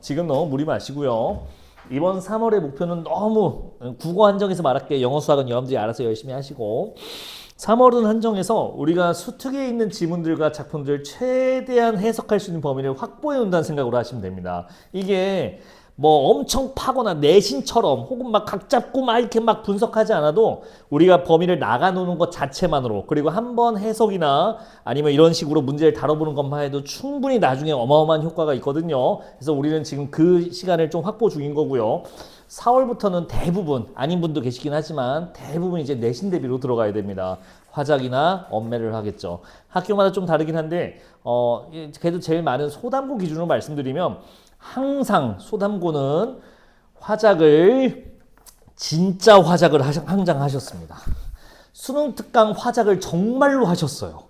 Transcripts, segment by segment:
지금 너무 무리 마시고요. 이번 3월의 목표는 너무 국어 한정해서 말할게. 영어 수학은 여러분들이 알아서 열심히 하시고 3월은 한정해서 우리가 수특에 있는 지문들과 작품들을 최대한 해석할 수 있는 범위를 확보해 놓는다는 생각으로 하시면 됩니다. 이게 뭐 엄청 파거나 내신처럼 혹은 막 각 잡고 막 이렇게 막 분석하지 않아도 우리가 범위를 나가 놓는 것 자체만으로, 그리고 한번 해석이나 아니면 이런 식으로 문제를 다뤄보는 것만 해도 충분히 나중에 어마어마한 효과가 있거든요. 그래서 우리는 지금 그 시간을 좀 확보 중인 거고요. 4월부터는 대부분, 아닌 분도 계시긴 하지만 대부분 이제 내신 대비로 들어가야 됩니다. 화작이나 엄매를 하겠죠. 학교마다 좀 다르긴 한데 그래도 제일 많은 소담고 기준으로 말씀드리면 항상 소담고는 화작을 진짜 화작을 항상 하셨습니다. 수능 특강 화작을 정말로 하셨어요.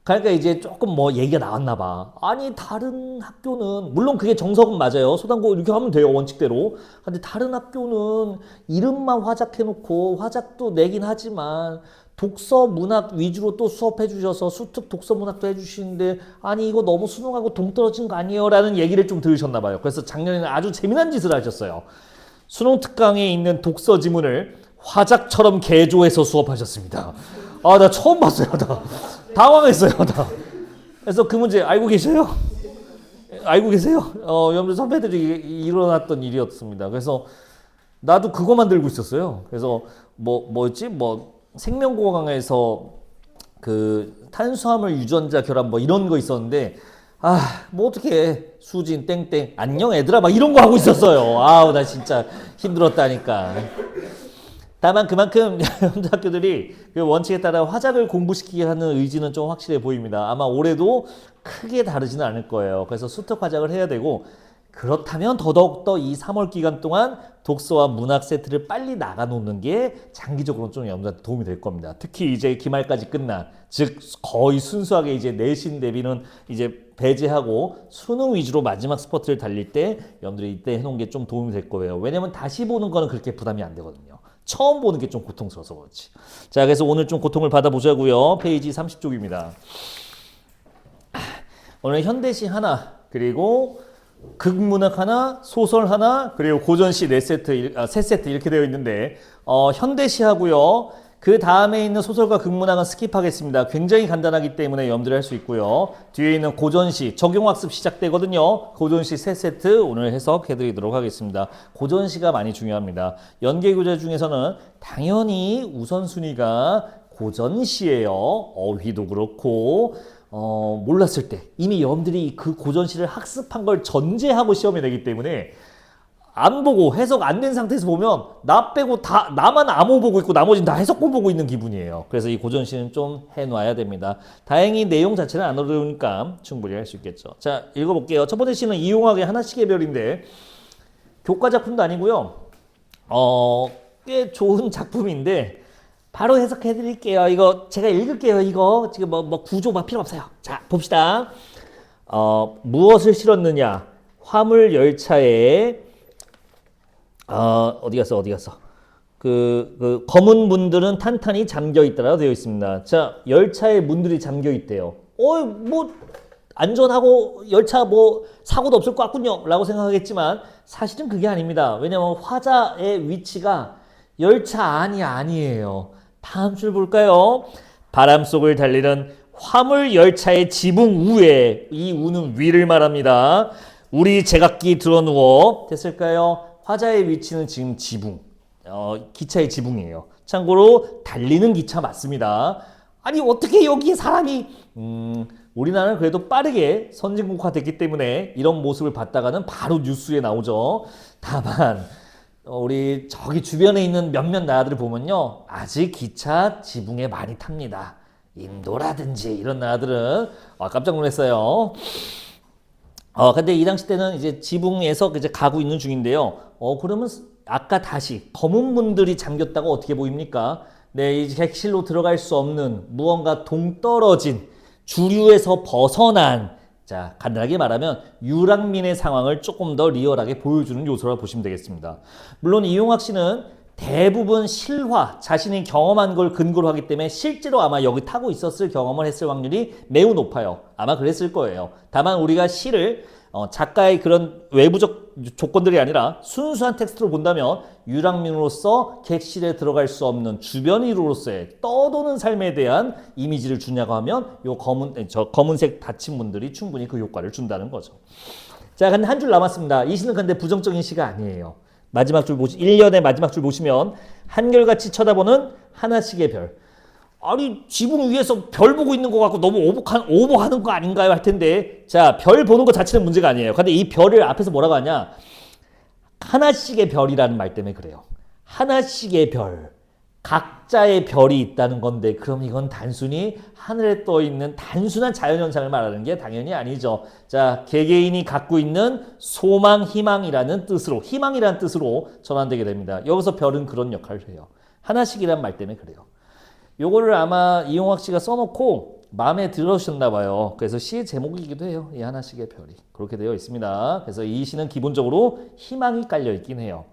그러니까 이제 조금 뭐 얘기가 나왔나 봐. 아니 다른 학교는 물론 그게 정석은 맞아요. 소담고 이렇게 하면 돼요, 원칙대로. 근데 다른 학교는 이름만 화작해놓고 화작도 내긴 하지만 독서 문학 위주로 또 수업해 주셔서 수특 독서 문학도 해주시는데 아니 이거 너무 수능하고 동떨어진 거 아니에요? 라는 얘기를 좀 들으셨나 봐요. 그래서 작년에는 아주 재미난 짓을 하셨어요. 수능 특강에 있는 독서 지문을 화작처럼 개조해서 수업하셨습니다. 아, 나 처음 봤어요. 나 당황했어요. 나. 그래서 그 문제 알고 계세요? 알고 계세요? 여러분들 선배들이 일어났던 일이었습니다. 그래서 나도 그거만 들고 있었어요. 그래서 뭐였지? 생명공학에서 그 탄수화물 유전자 결합 뭐 이런 거 있었는데 뭐 어떻게 수진 땡땡 안녕 얘들아 막 이런 거 하고 있었어요. 아우 나 진짜 힘들었다니까. 다만 그만큼 학교들이 그 원칙에 따라 화작을 공부시키게 하는 의지는 좀 확실해 보입니다. 아마 올해도 크게 다르지는 않을 거예요. 그래서 수특 화작을 해야 되고, 그렇다면 더더욱더 이 3월 기간 동안 독서와 문학 세트를 빨리 나가 놓는 게 장기적으로 좀 여러분들한테 도움이 될 겁니다. 특히 이제 기말까지 끝난, 즉 거의 순수하게 이제 내신 대비는 이제 배제하고 수능 위주로 마지막 스포트를 달릴 때 여러분들이 이때 해놓은 게 좀 도움이 될 거예요. 왜냐면 다시 보는 거는 그렇게 부담이 안 되거든요. 처음 보는 게 좀 고통스러워서 그렇지. 자, 그래서 오늘 좀 고통을 받아보자고요. 페이지 30쪽입니다. 오늘 현대시 하나, 그리고 극문학 하나, 소설 하나, 그리고 고전시 4세트, 3세트 이렇게 되어 있는데 현대시 하고요. 그 다음에 있는 소설과 극문학은 스킵하겠습니다. 굉장히 간단하기 때문에 여러분들이 할 수 있고요. 뒤에 있는 고전시, 적용학습 시작되거든요. 고전시 3세트 오늘 해석해드리도록 하겠습니다. 고전시가 많이 중요합니다. 연계교재 중에서는 당연히 우선순위가 고전시예요. 어휘도 그렇고 몰랐을 때 이미 여러분들이 그 고전시를 학습한 걸 전제하고 시험에 내기 때문에 안 보고 해석 안 된 상태에서 보면 나 빼고 다 나만 암호 보고 있고 나머지는 다 해석본 보고 있는 기분이에요. 그래서 이 고전시는 좀 해놔야 됩니다. 다행히 내용 자체는 안 어려우니까 충분히 할 수 있겠죠. 자, 읽어볼게요. 첫 번째 시는 이용학의 하나씩의 별인데 교과 작품도 아니고요. 꽤 좋은 작품인데 바로 해석해 드릴게요. 이거 제가 읽을게요. 이거 지금 뭐 구조 막 필요 없어요. 자, 봅시다. 무엇을 실었느냐? 화물 열차에 어디 갔어? 그 검은 문들은 탄탄히 잠겨 있다라고 되어 있습니다. 자, 열차에 문들이 잠겨 있대요. 뭐 안전하고 열차 뭐 사고도 없을 것 같군요 라고 생각하겠지만 사실은 그게 아닙니다. 왜냐면 화자의 위치가 열차 안이 아니에요. 다음 줄 볼까요? 바람 속을 달리는 화물 열차의 지붕 우에, 이 우는 위를 말합니다. 우리 제각기 들어누워. 됐을까요? 화자의 위치는 지금 지붕, 기차의 지붕이에요. 참고로 달리는 기차 맞습니다. 아니 어떻게 여기에 사람이 우리나라는 그래도 빠르게 선진국화됐기 때문에 이런 모습을 봤다가는 바로 뉴스에 나오죠. 다만 우리 저기 주변에 있는 몇몇 나라들을 보면요, 아직 기차 지붕에 많이 탑니다. 인도라든지 이런 나라들은 깜짝 놀랐어요. 근데 이 당시 때는 이제 지붕에서 이제 가고 있는 중인데요. 그러면 아까 다시 검은 문들이 잠겼다고 어떻게 보입니까? 네, 이 객실로 들어갈 수 없는 무언가 동떨어진 주류에서 벗어난, 자, 간단하게 말하면 유랑민의 상황을 조금 더 리얼하게 보여주는 요소라고 보시면 되겠습니다. 물론 이용학 씨는 대부분 실화, 자신이 경험한 걸 근거로 하기 때문에 실제로 아마 여기 타고 있었을 경험을 했을 확률이 매우 높아요. 아마 그랬을 거예요. 다만 우리가 시를 작가의 그런 외부적 조건들이 아니라 순수한 텍스트로 본다면 유랑민으로서 객실에 들어갈 수 없는 주변 인으로서의 떠도는 삶에 대한 이미지를 주냐고 하면 요 검은색 닫힌 문들이 충분히 그 효과를 준다는 거죠. 자, 근데 한 줄 남았습니다. 이 시는 근데 부정적인 시가 아니에요. 마지막 줄 1년의 마지막 줄 보시면 한결같이 쳐다보는 하나씩의 별. 아니, 지붕 위에서 별 보고 있는 것 같고 너무 오버하는 거 아닌가요? 할 텐데, 자, 별 보는 것 자체는 문제가 아니에요. 근데 이 별을 앞에서 뭐라고 하냐? 하나씩의 별이라는 말 때문에 그래요. 하나씩의 별. 각자의 별이 있다는 건데, 그럼 이건 단순히 하늘에 떠 있는 단순한 자연현상을 말하는 게 당연히 아니죠. 자, 개개인이 갖고 있는 소망, 희망이라는 뜻으로 전환되게 됩니다. 여기서 별은 그런 역할을 해요. 하나씩이란 말 때문에 그래요. 요거를 아마 이용학 씨가 써놓고 마음에 들으셨나 봐요. 그래서 시의 제목이기도 해요. 이 하나씩의 별이. 그렇게 되어 있습니다. 그래서 이 시는 기본적으로 희망이 깔려 있긴 해요.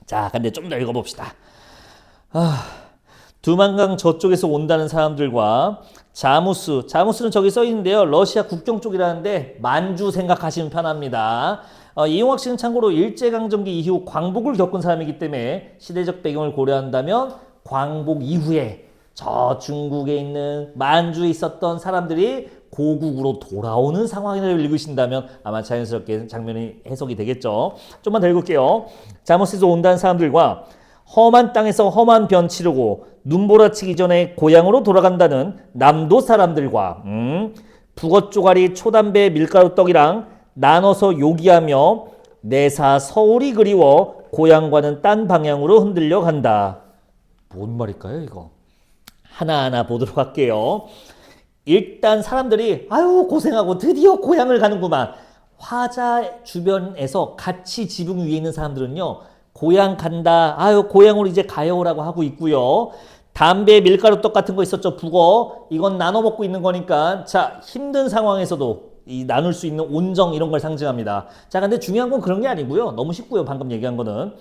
자, 근데 좀 더 읽어봅시다. 두만강 저쪽에서 온다는 사람들과 자무스는 저기 써 있는데요. 러시아 국경 쪽이라는데 만주 생각하시면 편합니다. 이용학 씨는 참고로 일제강점기 이후 광복을 겪은 사람이기 때문에 시대적 배경을 고려한다면 광복 이후에 저 중국에 있는 만주에 있었던 사람들이 고국으로 돌아오는 상황을 읽으신다면 아마 자연스럽게 장면이 해석이 되겠죠. 좀만 더 읽을게요. 자무스에서 온다는 사람들과 험한 땅에서 험한 변 치르고 눈보라치기 전에 고향으로 돌아간다는 남도 사람들과 북어 쪼가리 초담배 밀가루 떡이랑 나눠서 요기하며 내사 서울이 그리워 고향과는 딴 방향으로 흔들려 간다. 뭔 말일까요 이거? 하나하나 보도록 할게요. 일단 사람들이 아유 고생하고 드디어 고향을 가는구만. 화자 주변에서 같이 지붕 위에 있는 사람들은요. 고향 간다. 아유 고향으로 이제 가요라고 하고 있고요. 담배 밀가루 떡 같은 거 있었죠. 북어. 이건 나눠 먹고 있는 거니까 자 힘든 상황에서도 이 나눌 수 있는 온정 이런 걸 상징합니다. 자 근데 중요한 건 그런 게 아니고요. 너무 쉽고요. 방금 얘기한 거는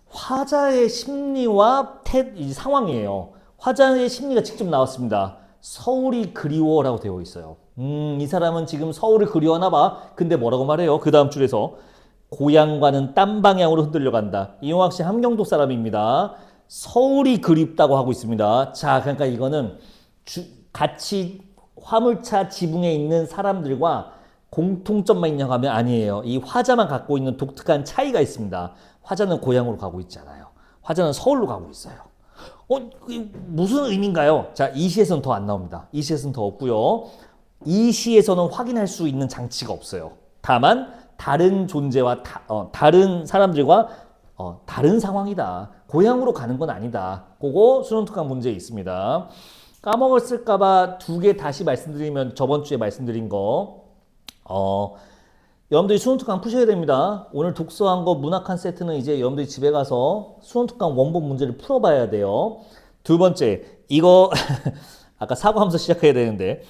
화자의 심리와 이 상황이에요. 화자의 심리가 직접 나왔습니다. 서울이 그리워라고 되어 있어요. 이 사람은 지금 서울을 그리워하나 봐. 근데 뭐라고 말해요? 그 다음 줄에서 고향과는 딴 방향으로 흔들려 간다. 이용학 씨 함경도 사람입니다. 서울이 그립다고 하고 있습니다. 자, 그러니까 이거는 같이 화물차 지붕에 있는 사람들과 공통점만 있냐고 하면 아니에요. 이 화자만 갖고 있는 독특한 차이가 있습니다. 화자는 고향으로 가고 있잖아요. 화자는 서울로 가고 있어요. 무슨 의미인가요? 자, 이 시에서는 더 안 나옵니다. 이 시에서는 더 없고요. 이 시에서는 확인할 수 있는 장치가 없어요. 다만 다른 존재와 다른 사람들과 다른 상황이다. 고향으로 가는 건 아니다. 그거 수능 특강 문제에 있습니다. 까먹었을까봐 두 개 다시 말씀드리면 저번 주에 말씀드린 거 여러분들이 수능 특강 푸셔야 됩니다. 오늘 독서한 거 문학한 세트는 이제 여러분들이 집에 가서 수능 특강 원본 문제를 풀어봐야 돼요. 두 번째 이거 아까 사고하면서 시작해야 되는데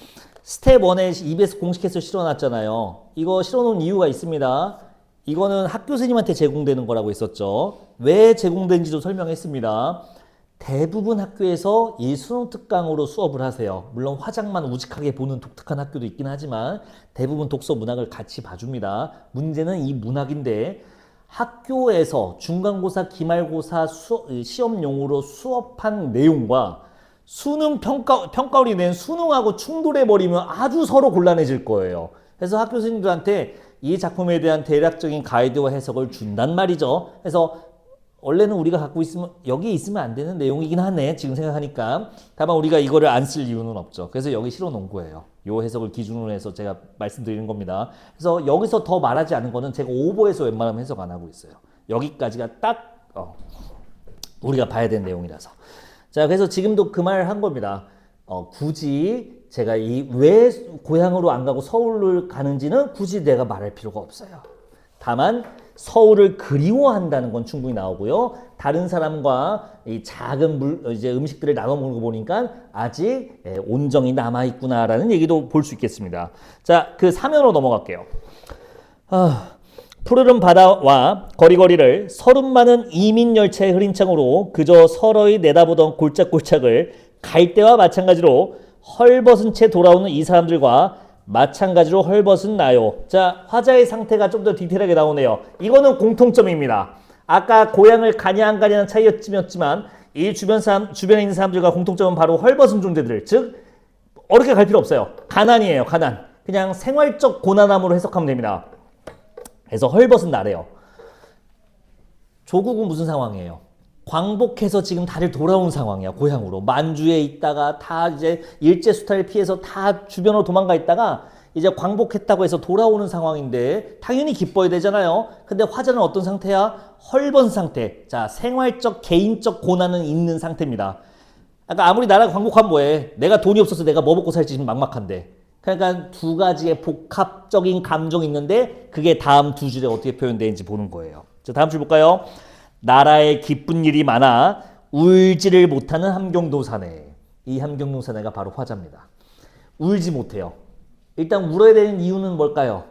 스텝 1에 EBS 공식해서 실어놨잖아요. 이거 실어놓은 이유가 있습니다. 이거는 학교생님한테 제공되는 거라고 했었죠. 왜 제공된지도 설명했습니다. 대부분 학교에서 이 수능 특강으로 수업을 하세요. 물론 화장만 우직하게 보는 독특한 학교도 있긴 하지만 대부분 독서 문학을 같이 봐줍니다. 문제는 이 문학인데 학교에서 중간고사, 기말고사 시험용으로 수업한 내용과 수능 평가원이 낸 수능하고 충돌해버리면 아주 서로 곤란해질 거예요. 그래서 학교 선생님들한테 이 작품에 대한 대략적인 가이드와 해석을 준단 말이죠. 그래서 원래는 우리가 갖고 있으면 여기 있으면 안 되는 내용이긴 하네 지금 생각하니까. 다만 우리가 이거를 안 쓸 이유는 없죠. 그래서 여기 실어 놓은 거예요. 요 해석을 기준으로 해서 제가 말씀드리는 겁니다. 그래서 여기서 더 말하지 않은 거는 제가 오버해서 웬만하면 해석 안 하고 있어요. 여기까지가 딱 우리가 봐야 되는 내용이라서. 자, 그래서 지금도 그 말을 한 겁니다. 굳이 제가 왜 고향으로 안 가고 서울을 가는지는 굳이 내가 말할 필요가 없어요. 다만 서울을 그리워한다는 건 충분히 나오고요. 다른 사람과 이 작은 이제 음식들을 나눠 먹는 거 보니까 아직 온정이 남아 있구나라는 얘기도 볼 수 있겠습니다. 자, 그 사면으로 넘어갈게요. 푸르른 바다와 거리거리를 서름 많은 이민 열차의 흐린 창으로 그저 서러이 내다보던 골짝골짝을 갈 때와 마찬가지로 헐벗은 채 돌아오는 이 사람들과 마찬가지로 헐벗은 나요. 자, 화자의 상태가 좀 더 디테일하게 나오네요. 이거는 공통점입니다. 아까 고향을 가냐 안 가냐는 차이였지만 이 주변에 있는 사람들과 공통점은 바로 헐벗은 존재들. 즉 어렵게 갈 필요 없어요. 가난이에요. 가난. 그냥 생활적 고난함으로 해석하면 됩니다. 그래서 헐벗은 나래요. 조국은 무슨 상황이에요? 광복해서 지금 다들 돌아온 상황이야. 고향으로. 만주에 있다가 다 이제 일제수탈을 피해서 다 주변으로 도망가 있다가 이제 광복했다고 해서 돌아오는 상황인데 당연히 기뻐야 되잖아요. 근데 화자는 어떤 상태야? 헐벗은 상태. 자, 생활적 개인적 고난은 있는 상태입니다. 아까 아무리 나라가 광복하면 뭐해? 내가 돈이 없어서 내가 뭐 먹고 살지 지금 막막한데. 그러니까 두 가지의 복합적인 감정이 있는데 그게 다음 두 줄에 어떻게 표현되는지 보는 거예요. 자, 다음 줄 볼까요? 나라에 기쁜 일이 많아 울지를 못하는 함경도 사내. 이 함경도 사내가 바로 화자입니다. 울지 못해요. 일단 울어야 되는 이유는 뭘까요?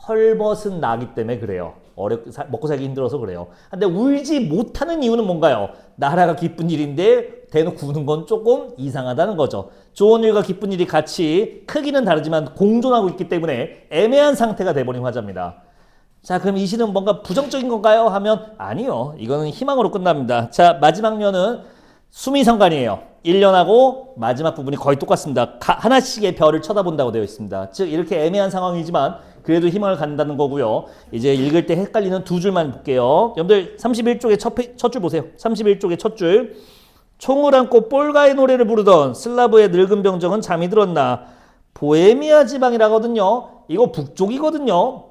헐벗은 나기 때문에 그래요. 먹고 살기 힘들어서 그래요. 근데 울지 못하는 이유는 뭔가요? 나라가 기쁜 일인데 대놓고 우는 건 조금 이상하다는 거죠. 좋은 일과 기쁜 일이 같이 크기는 다르지만 공존하고 있기 때문에 애매한 상태가 돼버린 화자입니다. 자, 그럼 이 시는 뭔가 부정적인 건가요? 하면 아니요. 이거는 희망으로 끝납니다. 자, 마지막 년은 수미성간이에요. 1년하고 마지막 부분이 거의 똑같습니다. 하나씩의 별을 쳐다본다고 되어 있습니다. 즉 이렇게 애매한 상황이지만 그래도 희망을 갖는다는 거고요. 이제 읽을 때 헷갈리는 두 줄만 볼게요. 여러분들 31쪽의 첫 줄 보세요. 31쪽의 첫 줄. 총을 안고 폴가의 노래를 부르던 슬라브의 늙은 병정은 잠이 들었나. 보헤미아 지방이라거든요. 이거 북쪽이거든요.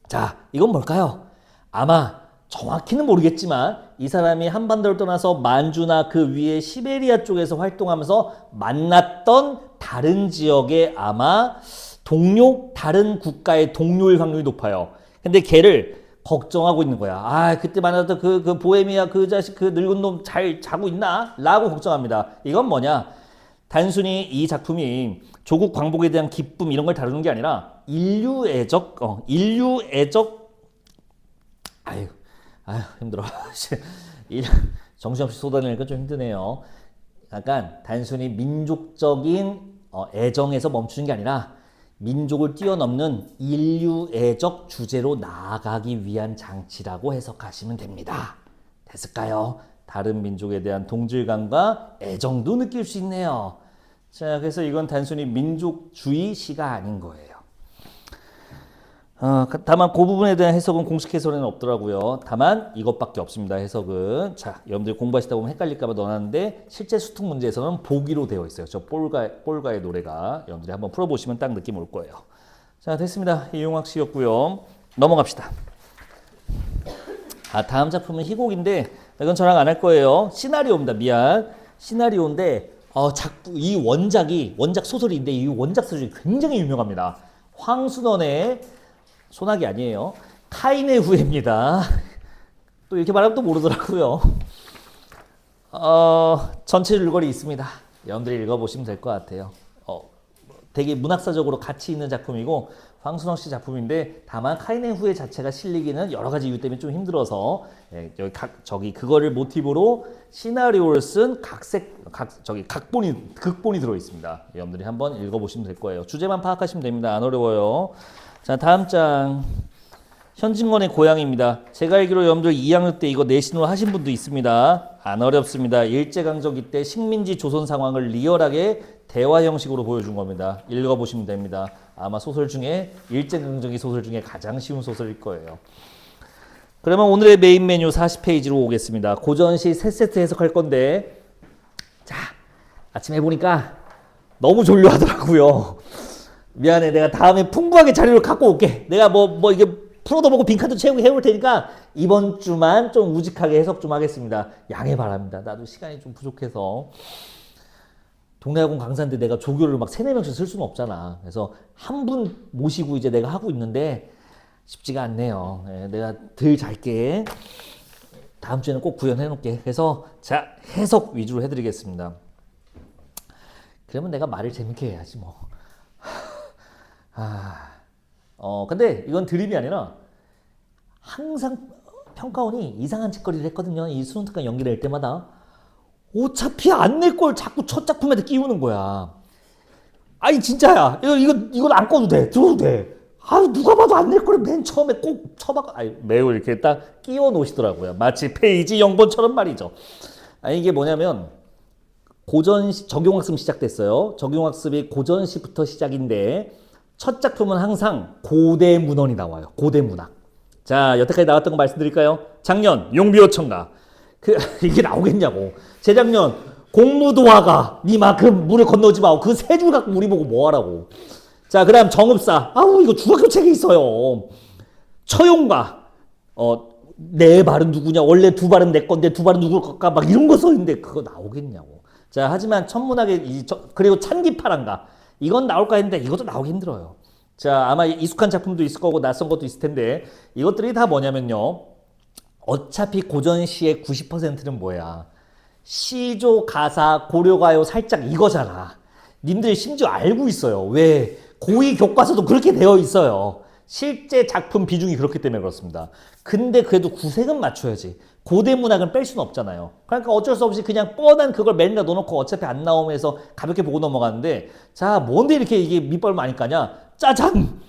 자, 이건 뭘까요? 아마 정확히는 모르겠지만 이 사람이 한반도를 떠나서 만주나 그 위에 시베리아 쪽에서 활동하면서 만났던 다른 지역의 아마 동료, 다른 국가의 동료일 확률이 높아요. 근데 걔를 걱정하고 있는 거야. 아, 그때 만났던 그 보헤미아 그 자식 그 늙은 놈 잘 자고 있나? 라고 걱정합니다. 이건 뭐냐? 단순히 이 작품이 조국 광복에 대한 기쁨 이런 걸 다루는 게 아니라 인류애적 아유 힘들어. 정신없이 쏟아내니까 좀 힘드네요. 약간 단순히 민족적인 애정에서 멈추는 게 아니라 민족을 뛰어넘는 인류애적 주제로 나아가기 위한 장치라고 해석하시면 됩니다. 됐을까요? 다른 민족에 대한 동질감과 애정도 느낄 수 있네요. 자, 그래서 이건 단순히 민족주의 시가 아닌 거예요. 다만 그 부분에 대한 해석은 공식 해설에는 없더라고요. 다만 이것밖에 없습니다. 해석은. 자, 여러분들 공부하시다 보면 헷갈릴까 봐 넣어놨는데 실제 수특 문제에서는 보기로 되어 있어요. 저 폴가의 노래가. 여러분들이 한번 풀어보시면 딱 느낌 올 거예요. 자, 됐습니다. 이용학 씨였고요. 넘어갑시다. 다음 작품은 희곡인데 이건 저랑 안 할 거예요. 시나리오입니다. 미안. 시나리오인데 이 원작 소설인데 이 원작 소설이 굉장히 유명합니다. 황순원의 소나기 아니에요. 카인의 후예입니다. 또 이렇게 말하면 또 모르더라고요. 전체 줄거리 있습니다. 여러분들이 읽어보시면 될 것 같아요. 되게 문학사적으로 가치 있는 작품이고 황순원 씨 작품인데 다만 카인의 후예 자체가 실리기는 여러 가지 이유 때문에 좀 힘들어서 여기 그거를 모티브로 시나리오를 쓴 극본이 들어 있습니다. 여러분들이 한번 읽어보시면 될 거예요. 주제만 파악하시면 됩니다. 안 어려워요. 자, 다음 장. 현진건의 고향입니다. 제가 알기로 여러분들 2학년 때 이거 내신으로 하신 분도 있습니다. 안 어렵습니다. 일제강점기 때 식민지 조선 상황을 리얼하게 대화 형식으로 보여준 겁니다. 읽어보시면 됩니다. 아마 소설 중에 일제강점기 소설 중에 가장 쉬운 소설일 거예요. 그러면 오늘의 메인 메뉴 40페이지로 오겠습니다. 고전시 3세트 해석할 건데 자, 아침에 보니까 너무 졸려하더라고요. 미안해. 내가 다음에 풍부하게 자료를 갖고 올게. 내가 뭐 이게 풀어도 보고 빈칸도 채우고 해올 테니까 이번 주만 좀 우직하게 해석 좀 하겠습니다. 양해 바랍니다. 나도 시간이 좀 부족해서. 동래학원 강사인데 내가 조교를 막 3-4명씩 쓸 수는 없잖아. 그래서 한 분 모시고 이제 내가 하고 있는데 쉽지가 않네요. 내가 덜 잘게. 다음 주에는 꼭 구현해 놓을게. 그래서 자, 해석 위주로 해드리겠습니다. 그러면 내가 말을 재밌게 해야지 뭐. 근데 이건 드립이 아니라 항상 평가원이 이상한 짓거리를 했거든요. 이 수능 특강 연기를 할 때마다 어차피 안 낼 걸 자꾸 첫 작품에다 끼우는 거야. 아니 진짜야. 이건 안 꺼도 돼. 들어도 돼. 아 누가 봐도 안 낼 거를 맨 처음에 꼭 쳐박. 아니 매우 이렇게 딱 끼워 놓으시더라고요. 마치 페이지 0번처럼 말이죠. 아니 이게 뭐냐면 적용학습 시작됐어요. 적용학습이 고전시부터 시작인데 첫 작품은 항상 고대 문헌이 나와요. 고대 문학. 자 여태까지 나왔던 거 말씀드릴까요? 작년 용비어 청가. 이게 나오겠냐고. 재작년 공무도화가 니만큼 물을 건너지 마고 그 세 줄 갖고 우리 보고 뭐하라고. 자 그다음 정읍사. 아우 이거 중학교 책에 있어요. 처용가. 내 발은 누구냐. 원래 두 발은 내 건데 두 발은 누굴 걸까. 막 이런 거 써있는데 그거 나오겠냐고. 자 하지만 천문학의 그리고 찬기파란가. 이건 나올까 했는데 이것도 나오기 힘들어요. 자 아마 익숙한 작품도 있을 거고 낯선 것도 있을 텐데 이것들이 다 뭐냐면요. 어차피 고전시의 90%는 뭐야. 시조, 가사, 고려가요 살짝 이거잖아. 님들 심지어 알고 있어요. 왜? 고2 교과서도 그렇게 되어 있어요. 실제 작품 비중이 그렇기 때문에 그렇습니다. 근데 그래도 구색은 맞춰야지. 고대 문학은 뺄 수는 없잖아요. 그러니까 어쩔 수 없이 그냥 뻔한 그걸 맨날 넣어놓고 어차피 안 나오면서 가볍게 보고 넘어가는데 자 뭔데 이렇게 이게 밑밥을 많이 까냐. 짜잔!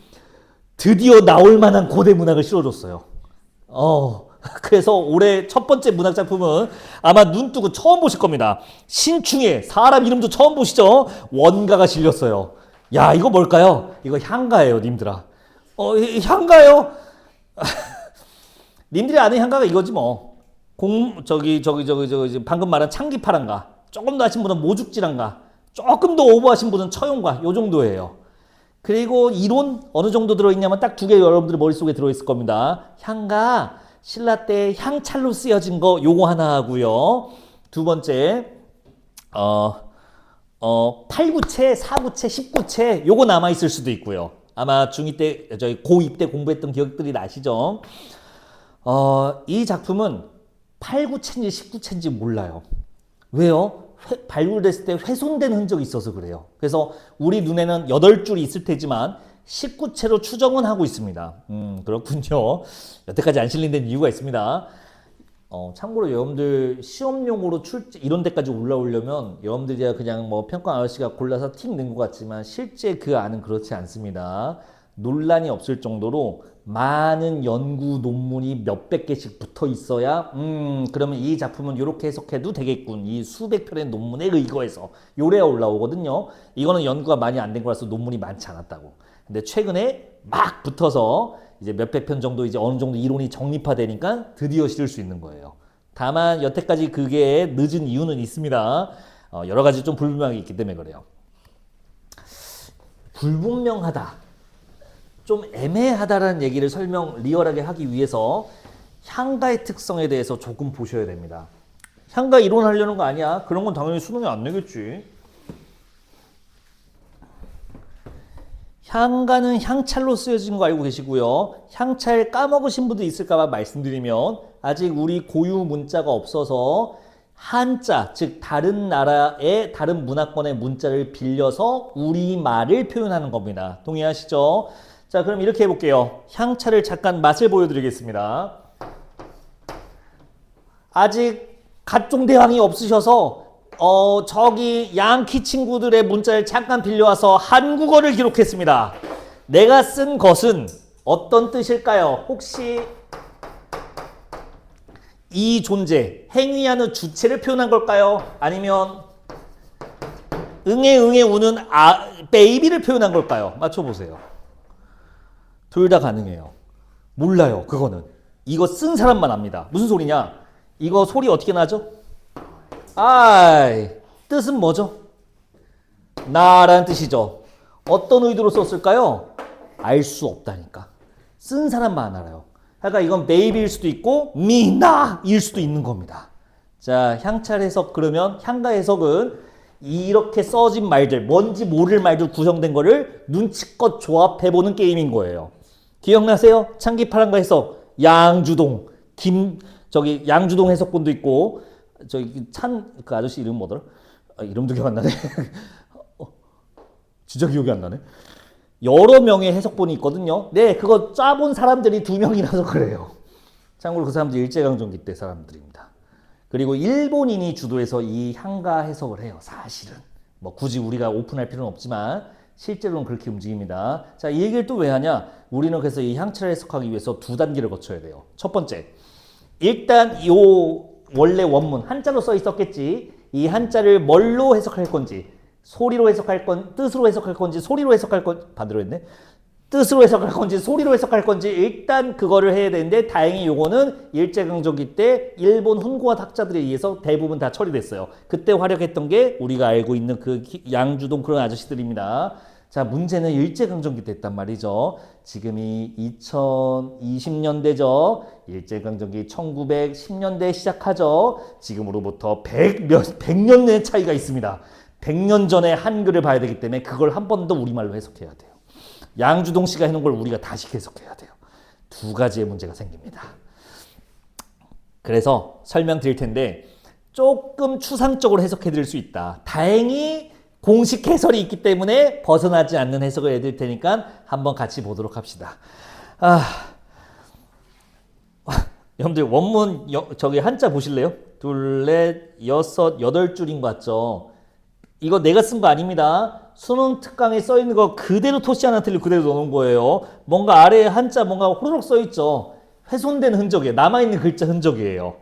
드디어 나올 만한 고대 문학을 실어줬어요. 그래서 올해 첫 번째 문학 작품은 아마 눈 뜨고 처음 보실 겁니다. 신충의 사람 이름도 처음 보시죠? 원가가 실렸어요. 야 이거 뭘까요? 이거 향가예요 님들아. 향가요? 님들이 아는 향가가 이거지 뭐. 저기 방금 말한 창기파란가. 조금 더 하신 분은 모죽지란가. 조금 더 오버하신 분은 처용가. 요 정도예요. 그리고 이론 어느 정도 들어있냐면 딱 두 개 여러분들 머릿속에 들어있을 겁니다. 향가 신라 때 향찰로 쓰여진 거 요거 하나 하고요. 두 번째 8구체, 4구체, 10구체 요거 남아있을 수도 있고요. 아마 중2 때 저희 고2 때 공부했던 기억들이 나시죠? 이 작품은 8구체인지 10구체인지 몰라요. 왜요? 발굴됐을 때 훼손된 흔적이 있어서 그래요. 그래서 우리 눈에는 8줄이 있을 테지만 19채로 추정은 하고 있습니다. 그렇군요. 여태까지 안 실린 데는 이유가 있습니다. 참고로 여러분들 시험용으로 이런 데까지 올라오려면 여러분들이 그냥 뭐 평가 아저씨가 골라서 틱 넣은 것 같지만 실제 그 안은 그렇지 않습니다. 논란이 없을 정도로 많은 연구 논문이 몇백 개씩 붙어 있어야 그러면 이 작품은 이렇게 해석해도 되겠군. 이 수백 편의 논문에 의거해서 요래야 올라오거든요. 이거는 연구가 많이 안 된 거라서 논문이 많지 않았다고. 근데 최근에 막 붙어서 이제 몇백 편 정도 이제 어느 정도 이론이 정립화되니까 드디어 실을 수 있는 거예요. 다만 여태까지 그게 늦은 이유는 있습니다. 여러 가지 좀 불분명하게 있기 때문에 그래요. 불분명하다. 좀 애매하다라는 얘기를 리얼하게 하기 위해서 향가의 특성에 대해서 조금 보셔야 됩니다. 향가 이론하려는 거 아니야? 그런 건 당연히 수능에 안 내겠지. 향가는 향찰로 쓰여진 거 알고 계시고요. 향찰 까먹으신 분도 있을까봐 말씀드리면 아직 우리 고유 문자가 없어서 한자, 즉 다른 나라의 다른 문화권의 문자를 빌려서 우리말을 표현하는 겁니다. 동의하시죠? 자, 그럼 이렇게 해볼게요. 향차를 잠깐 맛을 보여드리겠습니다. 아직 갓종대왕이 없으셔서 저기 양키 친구들의 문자를 잠깐 빌려와서 한국어를 기록했습니다. 내가 쓴 것은 어떤 뜻일까요? 혹시 이 존재, 행위하는 주체를 표현한 걸까요? 아니면 응애 우는 베이비를 표현한 걸까요? 맞춰보세요. 둘 다 가능해요. 몰라요. 그거는. 이거 쓴 사람만 압니다. 무슨 소리냐? 이거 소리 어떻게 나죠? 뜻은 뭐죠? 나라는 뜻이죠. 어떤 의도로 썼을까요? 알 수 없다니까. 쓴 사람만 알아요. 그러니까 이건 maybe일 수도 있고 나일 수도 있는 겁니다. 자, 향찰 해석 그러면 향가 해석은 이렇게 써진 말들, 뭔지 모를 말들 구성된 거를 눈치껏 조합해보는 게임인 거예요. 기억나세요? 창기파란가 해석 양주동 양주동 해석본도 있고 그 아저씨 이름 뭐더라? 이름도 기억 안 나네. 진짜 기억이 안 나네. 여러 명의 해석본이 있거든요. 네, 그거 짜본 사람들이 2명이라서 그래요. 참고로 그 사람들이 일제강점기 때 사람들입니다. 그리고 일본인이 주도해서 이 향가 해석을 해요. 사실은. 뭐 굳이 우리가 오픈할 필요는 없지만 실제로는 그렇게 움직입니다. 자, 이 얘기를 또 왜 하냐? 우리는 그래서 이 향차를 해석하기 위해서 두 단계를 거쳐야 돼요. 첫 번째, 일단 요 원래 원문 한자로 써 있었겠지. 이 한자를 뭘로 해석할 건지, 소리로 해석할 건, 뜻으로 해석할 건지, 소리로 해석할 건, 반대로 했네. 뜻으로 해석할 건지, 소리로 해석할 건지 일단 그거를 해야 되는데 다행히 요거는 일제강점기 때 일본 훈구화 학자들에 의해서 대부분 다 처리됐어요. 그때 활약했던 게 우리가 알고 있는 그 양주동 그런 아저씨들입니다. 자, 문제는 일제강점기 때 했단 말이죠. 지금이 2020년대죠. 일제강점기 1910년대 시작하죠. 지금으로부터 100년의 차이가 있습니다. 100년 전에 한글을 봐야 되기 때문에 그걸 한 번 더 우리말로 해석해야 돼요. 양주동 씨가 해놓은 걸 우리가 다시 해석해야 돼요. 두 가지의 문제가 생깁니다. 그래서 설명드릴 텐데 조금 추상적으로 해석해 드릴 수 있다. 다행히 공식 해설이 있기 때문에 벗어나지 않는 해석을 해드릴 테니까 한번 같이 보도록 합시다. 여러분들 원문 저기 한자 보실래요? 둘, 넷, 여섯, 여덟 줄인 것 같죠? 이거 내가 쓴 거 아닙니다. 수능 특강에 써 있는 거 그대로 토시 하나 틀리고 그대로 넣어놓은 거예요. 뭔가 아래에 한자 뭔가 호로록 써 있죠. 훼손된 흔적이에요. 남아있는 글자 흔적이에요.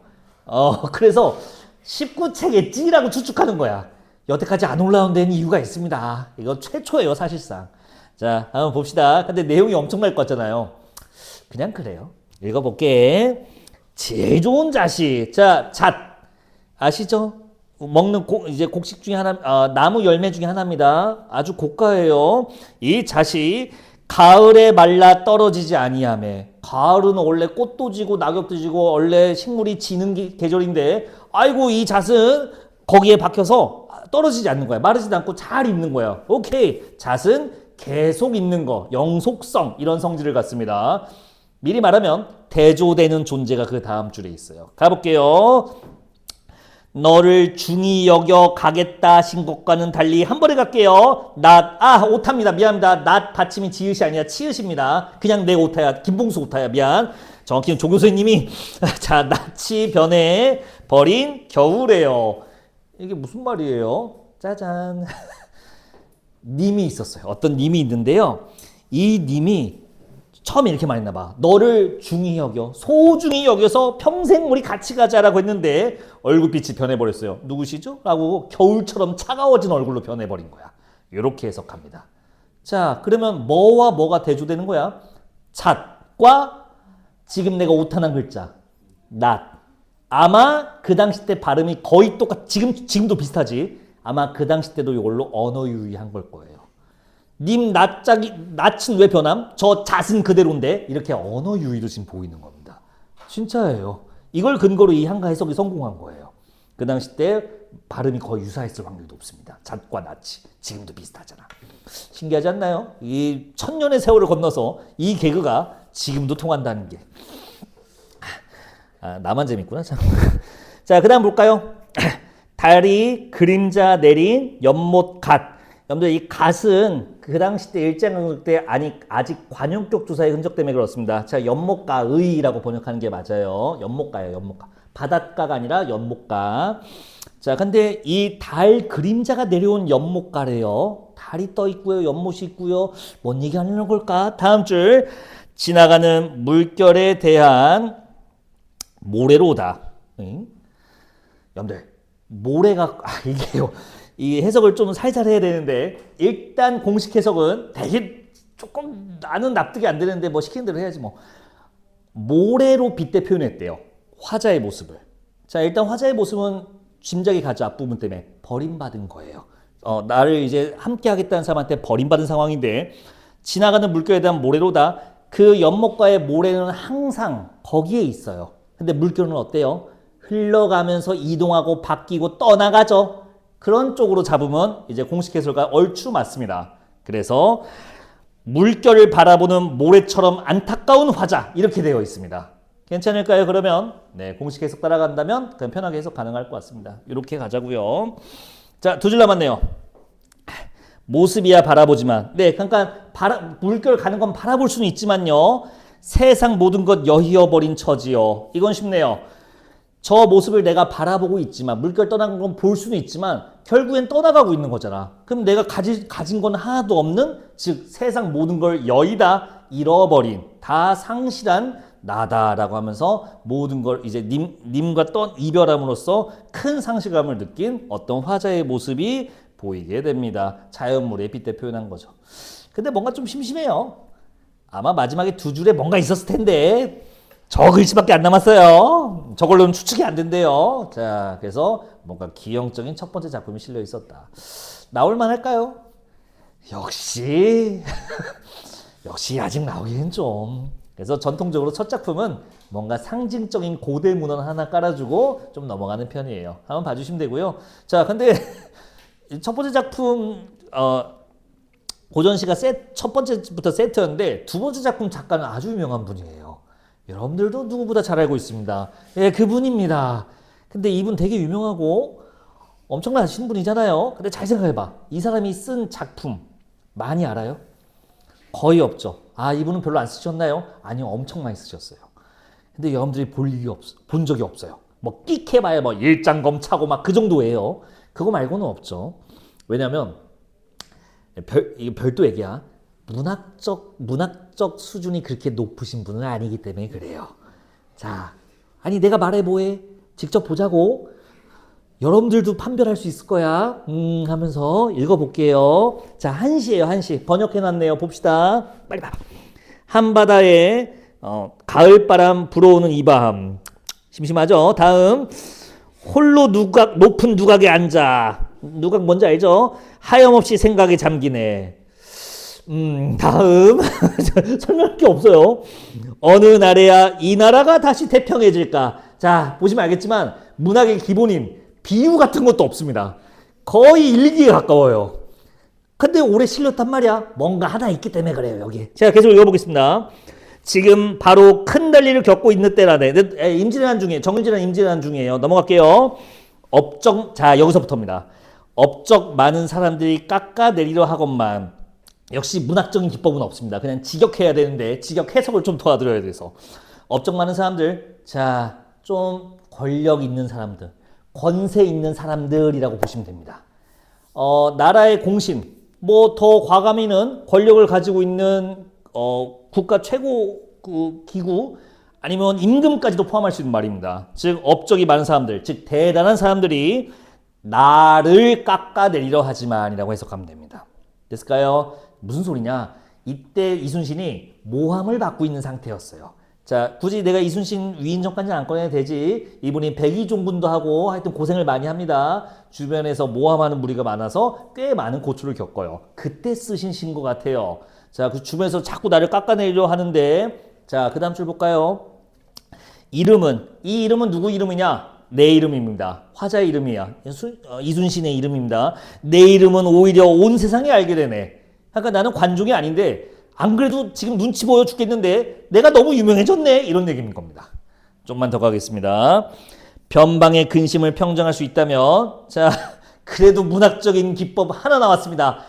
그래서 19책에 찌라고 추측하는 거야. 여태까지 안 올라온 데는 이유가 있습니다. 이거 최초예요, 사실상. 자, 한번 봅시다. 근데 내용이 엄청날 것 같잖아요. 그냥 그래요. 읽어볼게. 제일 좋은 자식. 자, 잣. 아시죠? 먹는 이제 곡식 중에 하나, 나무 열매 중에 하나입니다. 아주 고가예요. 이 잣이 가을에 말라 떨어지지 아니하매. 가을은 원래 꽃도 지고 낙엽도 지고 원래 식물이 지는 계절인데, 아이고 이 잣은 거기에 박혀서 떨어지지 않는 거야. 마르지도 않고 잘 있는 거야. 오케이. 잣은 계속 있는 거, 영속성 이런 성질을 갖습니다. 미리 말하면 대조되는 존재가 그 다음 줄에 있어요. 가볼게요. 너를 중히 여겨 가겠다 하신 것과는 달리 한 번에 갈게요. 오타입니다. 미안합니다. 낫 받침이 지읒이 아니라 치읒입니다. 그냥 내 오타야. 김봉수 오타야. 미안. 정확히는 조 교수님이 자, 낯이 변해 버린 겨울에요. 이게 무슨 말이에요? 짜잔. 님이 있었어요. 어떤 님이 있는데요. 이 님이 처음에 이렇게 말했나 봐. 너를 중히 여겨, 소중히 여겨서 평생 우리 같이 가자라고 했는데 얼굴빛이 변해버렸어요. 누구시죠? 라고 겨울처럼 차가워진 얼굴로 변해버린 거야. 이렇게 해석합니다. 자, 그러면 뭐와 뭐가 대조되는 거야? 잣과 지금 내가 오타난 글자 낫. 아마 그 당시 때 발음이 거의 지금도 비슷하지. 아마 그 당시 때도 이걸로 언어 유희한 걸 거예요. 님 낯은 왜 변함? 저 잣은 그대로인데 이렇게 언어 유희도 지금 보이는 겁니다. 진짜예요. 이걸 근거로 이 한가 해석이 성공한 거예요. 그 당시 때 발음이 거의 유사했을 확률도 없습니다. 잣과 낯이 지금도 비슷하잖아. 신기하지 않나요? 이 천년의 세월을 건너서 이 개그가 지금도 통한다는 게. 나만 재밌구나. 자, 그 다음 볼까요? 달이 그림자 내린 연못 갓. 여러분들 이 갓은 그 당시 때 일제강점기 때 아직 관용격 조사의 흔적 때문에 그렇습니다. 자, 연못가의라고 번역하는 게 맞아요. 연못가예요, 연못가. 바닷가가 아니라 연못가. 자, 근데 이 달 그림자가 내려온 연못가래요. 달이 떠 있고요, 연못이 있고요. 뭔 얘기하는 걸까? 다음 줄. 지나가는 물결에 대한 모래로 오다. 응? 여러분들 모래가 이게요. 이 해석을 좀 살살 해야 되는데 일단 공식 해석은 되게 조금 나는 납득이 안 되는데 뭐 시키는 대로 해야지 뭐. 모래로 빗대 표현했대요. 화자의 모습을. 자, 일단 화자의 모습은 짐작이 가죠. 앞부분 때문에 버림받은 거예요. 나를 이제 함께 하겠다는 사람한테 버림받은 상황인데 지나가는 물결에 대한 모래로다. 그 연못가의 모래는 항상 거기에 있어요. 근데 물결은 어때요? 흘러가면서 이동하고 바뀌고 떠나가죠. 그런 쪽으로 잡으면 이제 공식 해설과 얼추 맞습니다. 그래서 물결을 바라보는 모래처럼 안타까운 화자 이렇게 되어 있습니다. 괜찮을까요? 그러면 네, 공식 해석 따라간다면 그냥 편하게 해석 가능할 것 같습니다. 이렇게 가자고요. 자, 두 줄 남았네요. 모습이야 바라보지만 네, 그러니까 물결 가는 건 바라볼 수는 있지만요. 세상 모든 것 여희어버린 처지요. 이건 쉽네요. 저 모습을 내가 바라보고 있지만 물결 떠나간 건 볼 수는 있지만 결국엔 떠나가고 있는 거잖아. 그럼 내가 가진 건 하나도 없는, 즉 세상 모든 걸 여의다 잃어버린, 다 상실한 나다라고 하면서 모든 걸 이제 님과 이별함으로써 큰 상실감을 느낀 어떤 화자의 모습이 보이게 됩니다. 자연물에 빗대 표현한 거죠. 근데 뭔가 좀 심심해요. 아마 마지막에 두 줄에 뭔가 있었을 텐데 저 글씨밖에 안 남았어요. 저걸로는 추측이 안 된대요. 자, 그래서 뭔가 기형적인 첫 번째 작품이 실려 있었다. 나올만 할까요? 역시 역시 아직 나오기엔 좀. 그래서 전통적으로 첫 작품은 뭔가 상징적인 고대 문헌 하나 깔아주고 좀 넘어가는 편이에요. 한번 봐주시면 되고요. 자, 근데 첫 번째 작품 고전 씨가 첫 번째부터 세트였는데 두 번째 작품 작가는 아주 유명한 분이에요. 여러분들도 누구보다 잘 알고 있습니다. 예, 그분입니다. 근데 이분 되게 유명하고 엄청나신 분이잖아요. 근데 잘 생각해봐. 이 사람이 쓴 작품 많이 알아요? 거의 없죠. 아, 이분은 별로 안 쓰셨나요? 아니요, 엄청 많이 쓰셨어요. 근데 여러분들이 본 적이 없어요. 뭐 끽해봐야 뭐 일장검 차고 막 그 정도예요. 그거 말고는 없죠. 왜냐면 이게 별도 얘기야. 문학적 수준이 그렇게 높으신 분은 아니기 때문에 그래요. 자, 아니 내가 말해 뭐해? 직접 보자고. 여러분들도 판별할 수 있을 거야. 하면서 읽어볼게요. 자, 1시예요, 1시. 번역해놨네요. 봅시다. 빨리 봐. 한바다에 가을바람 불어오는 이 밤. 심심하죠? 다음. 홀로 높은 누각에 앉아. 누각 뭔지 알죠? 하염없이 생각에 잠기네. 다음. 설명할 게 없어요. 어느 날에야 이 나라가 다시 태평해질까? 자, 보시면 알겠지만 문학의 기본인 비유 같은 것도 없습니다. 거의 일기에 가까워요. 근데 오래 실렸단 말이야. 뭔가 하나 있기 때문에 그래요, 여기. 제가 계속 읽어보겠습니다. 지금 바로 큰 난리를 겪고 있는 때라네. 정인진한 임진왜란 중이에요. 넘어갈게요. 자, 여기서부터입니다. 업적 많은 사람들이 깎아내리려 하건만 역시 문학적인 기법은 없습니다. 그냥 직역해야 되는데 직역 해석을 좀 도와드려야 돼서. 업적 많은 사람들, 자, 좀 권력 있는 사람들, 권세 있는 사람들이라고 보시면 됩니다. 나라의 공신, 뭐 더 과감히는 권력을 가지고 있는 국가 최고 기구 아니면 임금까지도 포함할 수 있는 말입니다. 즉 업적이 많은 사람들, 즉 대단한 사람들이 나를 깎아내리려 하지만이라고 해석하면 됩니다. 됐을까요? 무슨 소리냐? 이때 이순신이 모함을 받고 있는 상태였어요. 자, 굳이 내가 이순신 위인전까지는 안 꺼내야 되지. 이분이 백의종군도 하고 하여튼 고생을 많이 합니다. 주변에서 모함하는 무리가 많아서 꽤 많은 고초를 겪어요. 그때 쓰신 시인 것 같아요. 자, 그 주변에서 자꾸 나를 깎아내리려 하는데, 자, 그 다음 줄 볼까요? 이 이름은 누구 이름이냐? 내 이름입니다. 화자의 이름이야. 이순신의 이름입니다. 내 이름은 오히려 온 세상이 알게 되네. 그러니까 나는 관중이 아닌데 안 그래도 지금 눈치 보여 죽겠는데 내가 너무 유명해졌네, 이런 얘기인 겁니다. 좀만 더 가겠습니다. 변방의 근심을 평정할 수 있다면, 자, 그래도 문학적인 기법 하나 나왔습니다.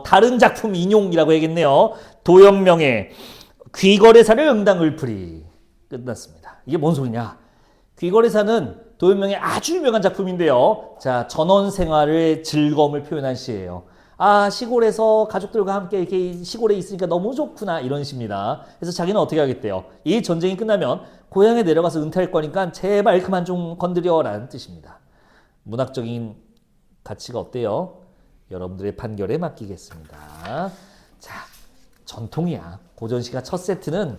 다른 작품 인용이라고 해야겠네요. 도연명의 귀거래사를 응당을풀이. 끝났습니다. 이게 뭔 소리냐? 귀거래사는 도연명의 아주 유명한 작품인데요. 자, 전원 생활의 즐거움을 표현한 시예요. 아, 시골에서 가족들과 함께 이렇게 시골에 있으니까 너무 좋구나, 이런 시입니다. 그래서 자기는 어떻게 하겠대요? 이 전쟁이 끝나면 고향에 내려가서 은퇴할 거니까 제발 그만 좀 건드려, 라는 뜻입니다. 문학적인 가치가 어때요? 여러분들의 판결에 맡기겠습니다. 자, 전통이야. 고전시가 첫 세트는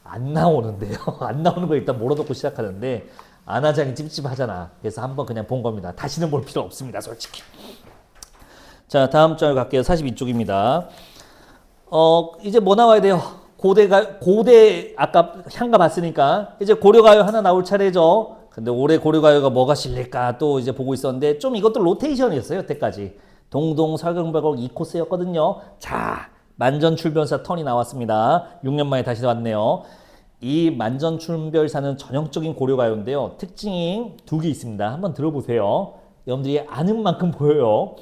안 나오는데요. 안 나오는 거 일단 몰아놓고 시작하는데 안하장이 찝찝하잖아. 그래서 한번 그냥 본 겁니다. 다시는 볼 필요 없습니다, 솔직히. 자, 다음 절 갈게요. 42쪽입니다. 이제 뭐 나와야 돼요? 고대 아까 향가 봤으니까 이제 고려가요 하나 나올 차례죠. 근데 올해 고려가요가 뭐가 실릴까 또 이제 보고 있었는데 좀 이것도 로테이션이었어요, 여태까지. 동동 설경발곡 2코스였거든요. 자, 만전출별사 턴이 나왔습니다. 6년 만에 다시 왔네요. 이 만전출별사는 전형적인 고려가요인데요. 특징이 두 개 있습니다. 한번 들어보세요. 여러분들이 아는 만큼 보여요.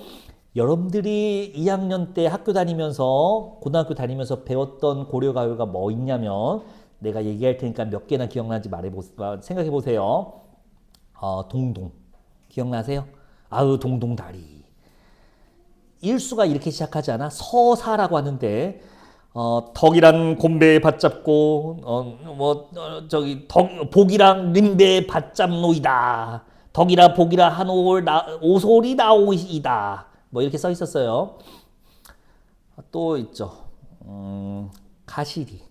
여러분들이 2학년 때 학교 다니면서, 고등학교 다니면서 배웠던 고려가요가 뭐 있냐면 내가 얘기할 테니까 몇 개나 기억나는지 생각해 보세요. 동동. 기억나세요? 아우, 동동다리. 일수가 이렇게 시작하지 않아? 서사라고 하는데, 덕이란 곰배에 받잡고, 복이랑 림배에 받잡노이다. 덕이라 복이라 한올 오솔이 나오이다. 뭐 이렇게 써 있었어요. 또 있죠. 가시리.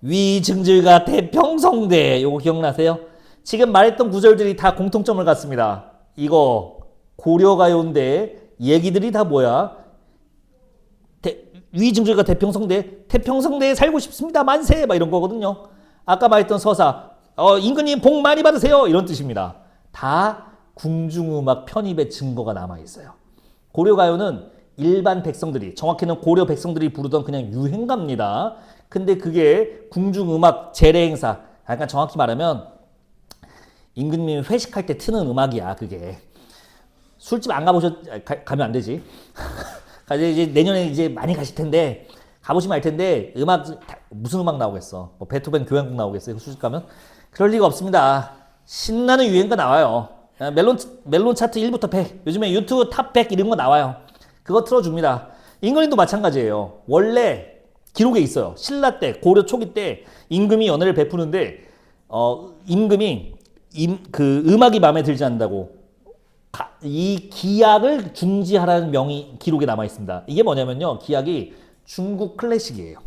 위증질과 대평성대. 요거 기억나세요? 지금 말했던 구절들이 다 공통점을 갖습니다. 이거 고려가요인데 얘기들이 다 뭐야? 위증질과 대평성대. 대평성대에 살고 싶습니다. 만세. 막 이런 거거든요. 아까 말했던 서사. 임금님 복 많이 받으세요. 이런 뜻입니다. 다 궁중음악 편입의 증거가 남아있어요. 고려가요는 일반 백성들이, 정확히는 고려 백성들이 부르던 그냥 유행가입니다. 근데 그게 궁중음악 재래행사, 약간 정확히 말하면 임금님이 회식할 때 트는 음악이야. 그게 술집 안 가면 안 되지. 이제 내년에 이제 많이 가실 텐데 가보시면 알 텐데 무슨 음악 나오겠어? 뭐 베토벤 교향곡 나오겠어요? 술집 가면? 그럴 리가 없습니다. 신나는 유행가 나와요. 멜론 차트 1부터 100. 요즘에 유튜브 탑 100 이런 거 나와요. 그거 틀어줍니다. 임금님도 마찬가지예요. 원래 기록에 있어요. 신라 때, 고려 초기 때 임금이 연회를 베푸는데 임금이 그 음악이 마음에 들지 않는다고 이 기악을 중지하라는 명이 기록에 남아 있습니다. 이게 뭐냐면요. 기악이 중국 클래식이에요.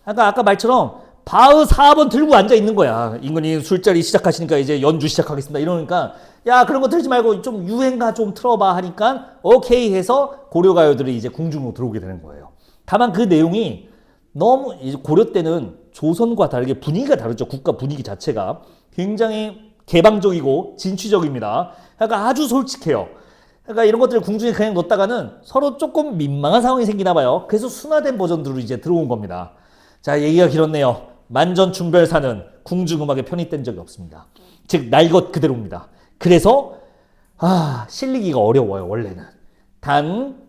아까 말처럼 바흐 4번 들고 앉아 있는 거야. 임금님 술자리 시작하시니까 이제 연주 시작하겠습니다. 이러니까 야, 그런 거 틀지 말고 좀 유행가 좀 틀어봐 하니까 오케이 해서 고려가요들이 이제 궁중으로 들어오게 되는 거예요. 다만 그 내용이 너무 이제 고려 때는 조선과 다르게 분위기가 다르죠. 국가 분위기 자체가 굉장히 개방적이고 진취적입니다. 그러니까 아주 솔직해요. 그러니까 이런 것들을 궁중에 그냥 넣었다가는 서로 조금 민망한 상황이 생기나 봐요. 그래서 순화된 버전으로 이제 들어온 겁니다. 자, 얘기가 길었네요. 만전충별사는 궁중음악에 편입된 적이 없습니다. 즉 날 것 그대로입니다. 그래서 실리기가 어려워요. 원래는. 단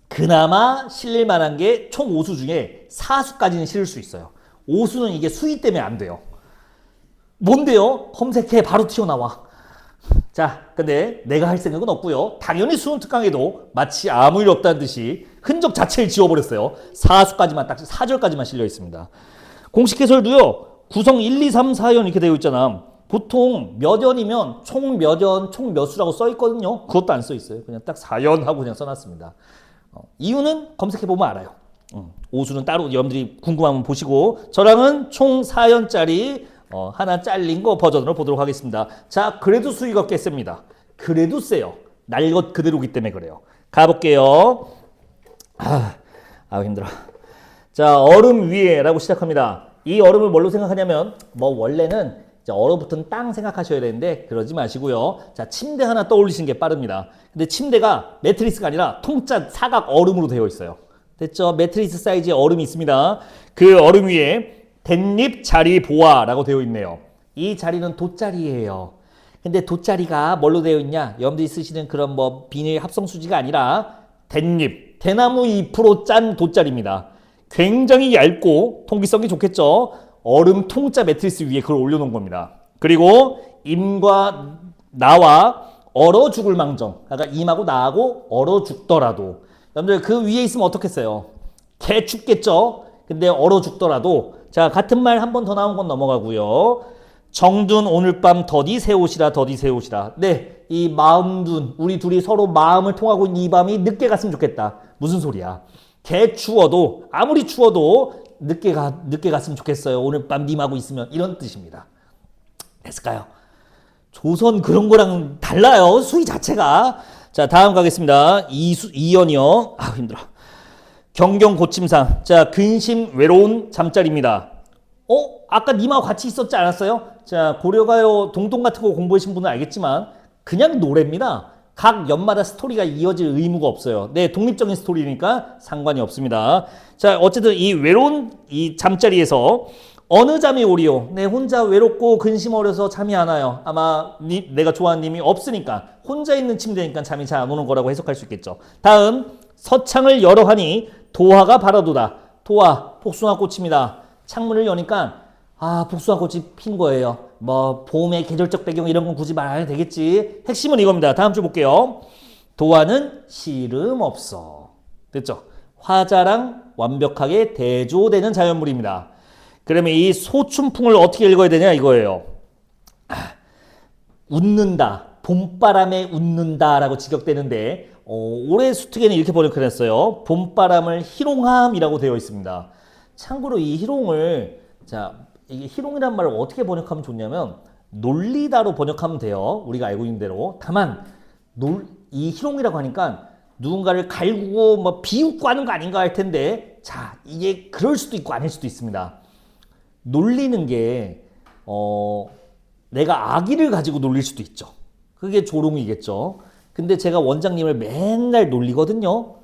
그나마 실릴 만한 게 총 5수 중에 4수까지는 실을 수 있어요. 5수는 이게 수위 때문에 안 돼요. 뭔데요? 검색해 바로 튀어나와. 자, 근데 내가 할 생각은 없고요. 당연히 수능 특강에도 마치 아무 일 없다는 듯이 흔적 자체를 지워버렸어요. 4수까지만 딱 4절까지만 실려 있습니다. 공식 해설도요. 구성 1, 2, 3, 4연 이렇게 되어 있잖아. 보통 몇 연이면 총 몇 연, 총 몇 수라고 써 있거든요. 그것도 안 써 있어요. 그냥 딱 4연 하고 그냥 써놨습니다. 이유는 검색해보면 알아요. 5수는 따로 여러분들이 궁금하면 보시고 저랑은 총 4연짜리 하나 잘린 거 버전으로 보도록 하겠습니다. 자, 그래도 수위가 꽤 셉니다. 그래도 세요. 날 것 그대로기 때문에 그래요. 가볼게요. 힘들어. 자, 얼음 위에라고 시작합니다. 이 얼음을 뭘로 생각하냐면 원래는 얼어붙은 땅 생각하셔야 되는데 그러지 마시고요. 자, 침대 하나 떠올리시는 게 빠릅니다. 근데 침대가 매트리스가 아니라 통짜 사각 얼음으로 되어 있어요. 됐죠? 매트리스 사이즈의 얼음이 있습니다. 그 얼음 위에 댄립 자리 보아라고 되어 있네요. 이 자리는 돗자리예요. 근데 돗자리가 뭘로 되어 있냐? 여러분들이 쓰시는 그런 비닐 합성 수지가 아니라 댄립, 대나무 잎으로 짠 돗자리입니다. 굉장히 얇고 통기성이 좋겠죠? 얼음 통짜 매트리스 위에 그걸 올려놓은 겁니다. 그리고 임과 나와 얼어 죽을 망정. 그러니까 임하고 나하고 얼어 죽더라도 여러분들 그 위에 있으면 어떻겠어요? 개 춥겠죠? 근데 얼어 죽더라도 자, 같은 말 한 번 더 나온 건 넘어가고요. 정든 오늘 밤 더디 새옷이라 더디 새옷이라. 네, 이 마음둔 우리 둘이 서로 마음을 통하고 있는 이 밤이 늦게 갔으면 좋겠다. 무슨 소리야? 개 추워도 아무리 추워도 늦게 갔으면 좋겠어요. 오늘 밤 님하고 있으면 이런 뜻입니다. 됐을까요? 조선 그런 거랑 달라요. 수위 자체가. 자, 다음 가겠습니다. 이연이요. 힘들어. 경경 고침상. 자, 근심 외로운 잠자리입니다. 아까 님하고 같이 있었지 않았어요? 자, 고려가요 동동 같은 거 공부하신 분은 알겠지만 그냥 노래입니다. 각 연마다 스토리가 이어질 의무가 없어요. 네, 독립적인 스토리니까 상관이 없습니다. 자, 어쨌든 이 외로운 이 잠자리에서 어느 잠이 오리요? 네, 혼자 외롭고 근심 어려서 잠이 안 와요. 아마 내가 좋아하는 님이 없으니까 혼자 있는 침대니까 잠이 잘 안 오는 거라고 해석할 수 있겠죠. 다음, 서창을 열어 하니 도화가 바라도다. 도화, 복숭아 꽃입니다. 창문을 여니까 복숭아 꽃이 핀 거예요. 뭐 봄의 계절적 배경 이런 건 굳이 말 안 해도 되겠지. 핵심은 이겁니다. 다음 줄 볼게요. 도화는 씨름 없어. 됐죠? 화자랑 완벽하게 대조되는 자연물입니다. 그러면 이 소춘풍을 어떻게 읽어야 되냐 이거예요. 웃는다. 봄바람에 웃는다라고 직역되는데 올해 수특에는 이렇게 번역했어요. 봄바람을 희롱함이라고 되어 있습니다. 참고로 이 희롱을 이게 희롱이란 말을 어떻게 번역하면 좋냐면 놀리다로 번역하면 돼요. 우리가 알고 있는 대로. 다만 이 희롱이라고 하니까 누군가를 갈구고 뭐 비웃고 하는 거 아닌가 할 텐데 자 이게 그럴 수도 있고 아닐 수도 있습니다. 놀리는 게 내가 아기를 가지고 놀릴 수도 있죠. 그게 조롱이겠죠. 근데 제가 원장님을 맨날 놀리거든요.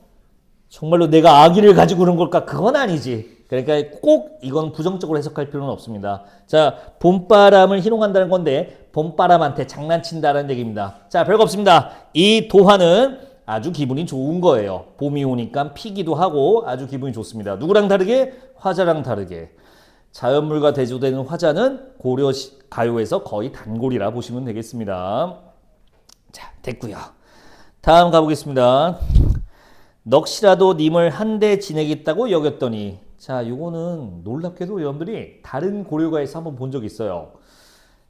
정말로 내가 아기를 가지고 그런 걸까? 그건 아니지. 그러니까 꼭 이건 부정적으로 해석할 필요는 없습니다. 자, 봄바람을 희롱한다는 건데 봄바람한테 장난친다는 얘기입니다. 자, 별거 없습니다. 이 도화는 아주 기분이 좋은 거예요. 봄이 오니까 피기도 하고 아주 기분이 좋습니다. 누구랑 다르게? 화자랑 다르게. 자연물과 대조되는 화자는 고려 가요에서 거의 단골이라 보시면 되겠습니다. 자, 됐고요. 다음 가보겠습니다. 넋이라도 님을 한데 지내겠다고 여겼더니 자, 요거는 놀랍게도 여러분들이 다른 고려가에서 한번 본 적이 있어요.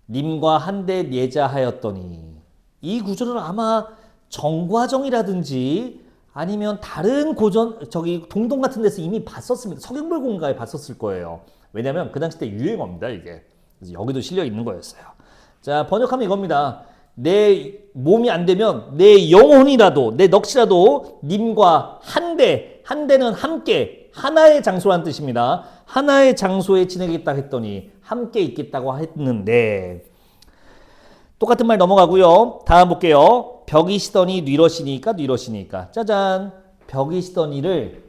님과 한데 예자하였더니 이 구절은 아마 정과정이라든지 아니면 다른 고전 동동 같은 데서 이미 봤었습니다. 서경벌공가에 봤었을 거예요. 왜냐면 그 당시 때 유행어입니다, 이게. 그래서 여기도 실려 있는 거였어요. 자, 번역하면 이겁니다. 내 몸이 안 되면 내 영혼이라도 내 넋이라도 님과 한데는 함께 하나의 장소란 뜻입니다. 하나의 장소에 지내겠다 했더니 함께 있겠다고 했는데 똑같은 말 넘어가고요. 다음 볼게요. 벽이시더니 뉘러시니까 짜잔. 벽이시더니를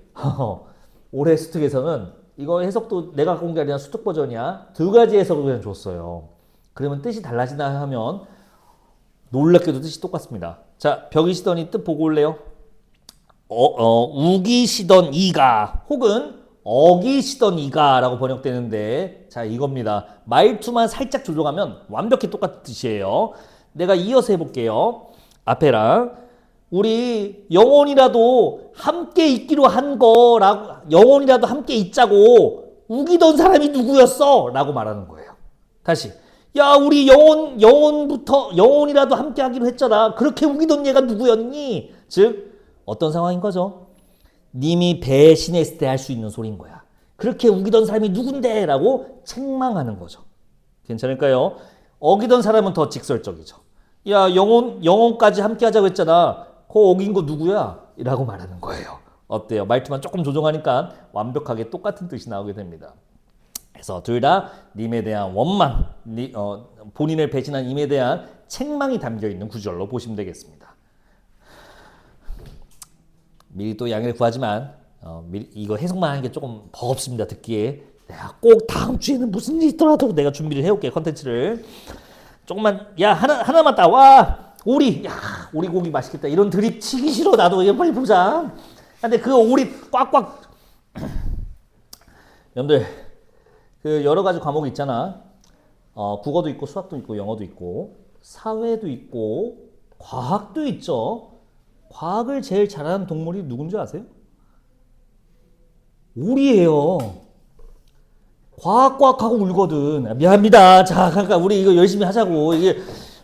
올해 수특에서는 이거 해석도 내가 갖고 온 게 아니라 수특 버전이야. 두 가지 해석을 그냥 줬어요. 그러면 뜻이 달라지나 하면 놀랍게도 뜻이 똑같습니다. 자, 벽이시더니 뜻 보고 올래요? 우기시던 이가 혹은 어기시던 이가 라고 번역되는데 자 이겁니다. 말투만 살짝 조정하면 완벽히 똑같은 뜻이에요. 내가 이어서 해볼게요. 앞에랑 우리 영원이라도 함께 있기로 한 거라고 영원이라도 함께 있자고 우기던 사람이 누구였어? 라고 말하는 거예요. 다시 야 우리 영원이라도 함께 하기로 했잖아. 그렇게 우기던 얘가 누구였니? 즉 어떤 상황인 거죠? 님이 배신했을 때 할 수 있는 소리인 거야. 그렇게 우기던 사람이 누군데? 라고 책망하는 거죠. 괜찮을까요? 어기던 사람은 더 직설적이죠. 야 영혼까지 함께 하자고 했잖아. 그거 어긴 거 누구야? 라고 말하는 거예요. 어때요? 말투만 조금 조정하니까 완벽하게 똑같은 뜻이 나오게 됩니다. 그래서 둘 다 님에 대한 원망, 본인을 배신한 님에 대한 책망이 담겨있는 구절로 보시면 되겠습니다. 미리 또 양해를 구하지만 이거 해석만 하는 게 조금 버겁습니다. 듣기에. 내가 꼭 다음 주에는 무슨 일이 있더라도 내가 준비를 해올게. 컨텐츠를. 조금만 야 하나만 따와. 오리 고기 맛있겠다. 이런 드립 치기 싫어. 나도 이거 빨리 보자. 근데 그 오리 꽉꽉 여러분들 그 여러 가지 과목이 있잖아. 국어도 있고 수학도 있고 영어도 있고 사회도 있고 과학도 있죠. 과학을 제일 잘하는 동물이 누군지 아세요? 오리예요. 과학하고 울거든. 미안합니다. 자, 그러니까 우리 이거 열심히 하자고. 이게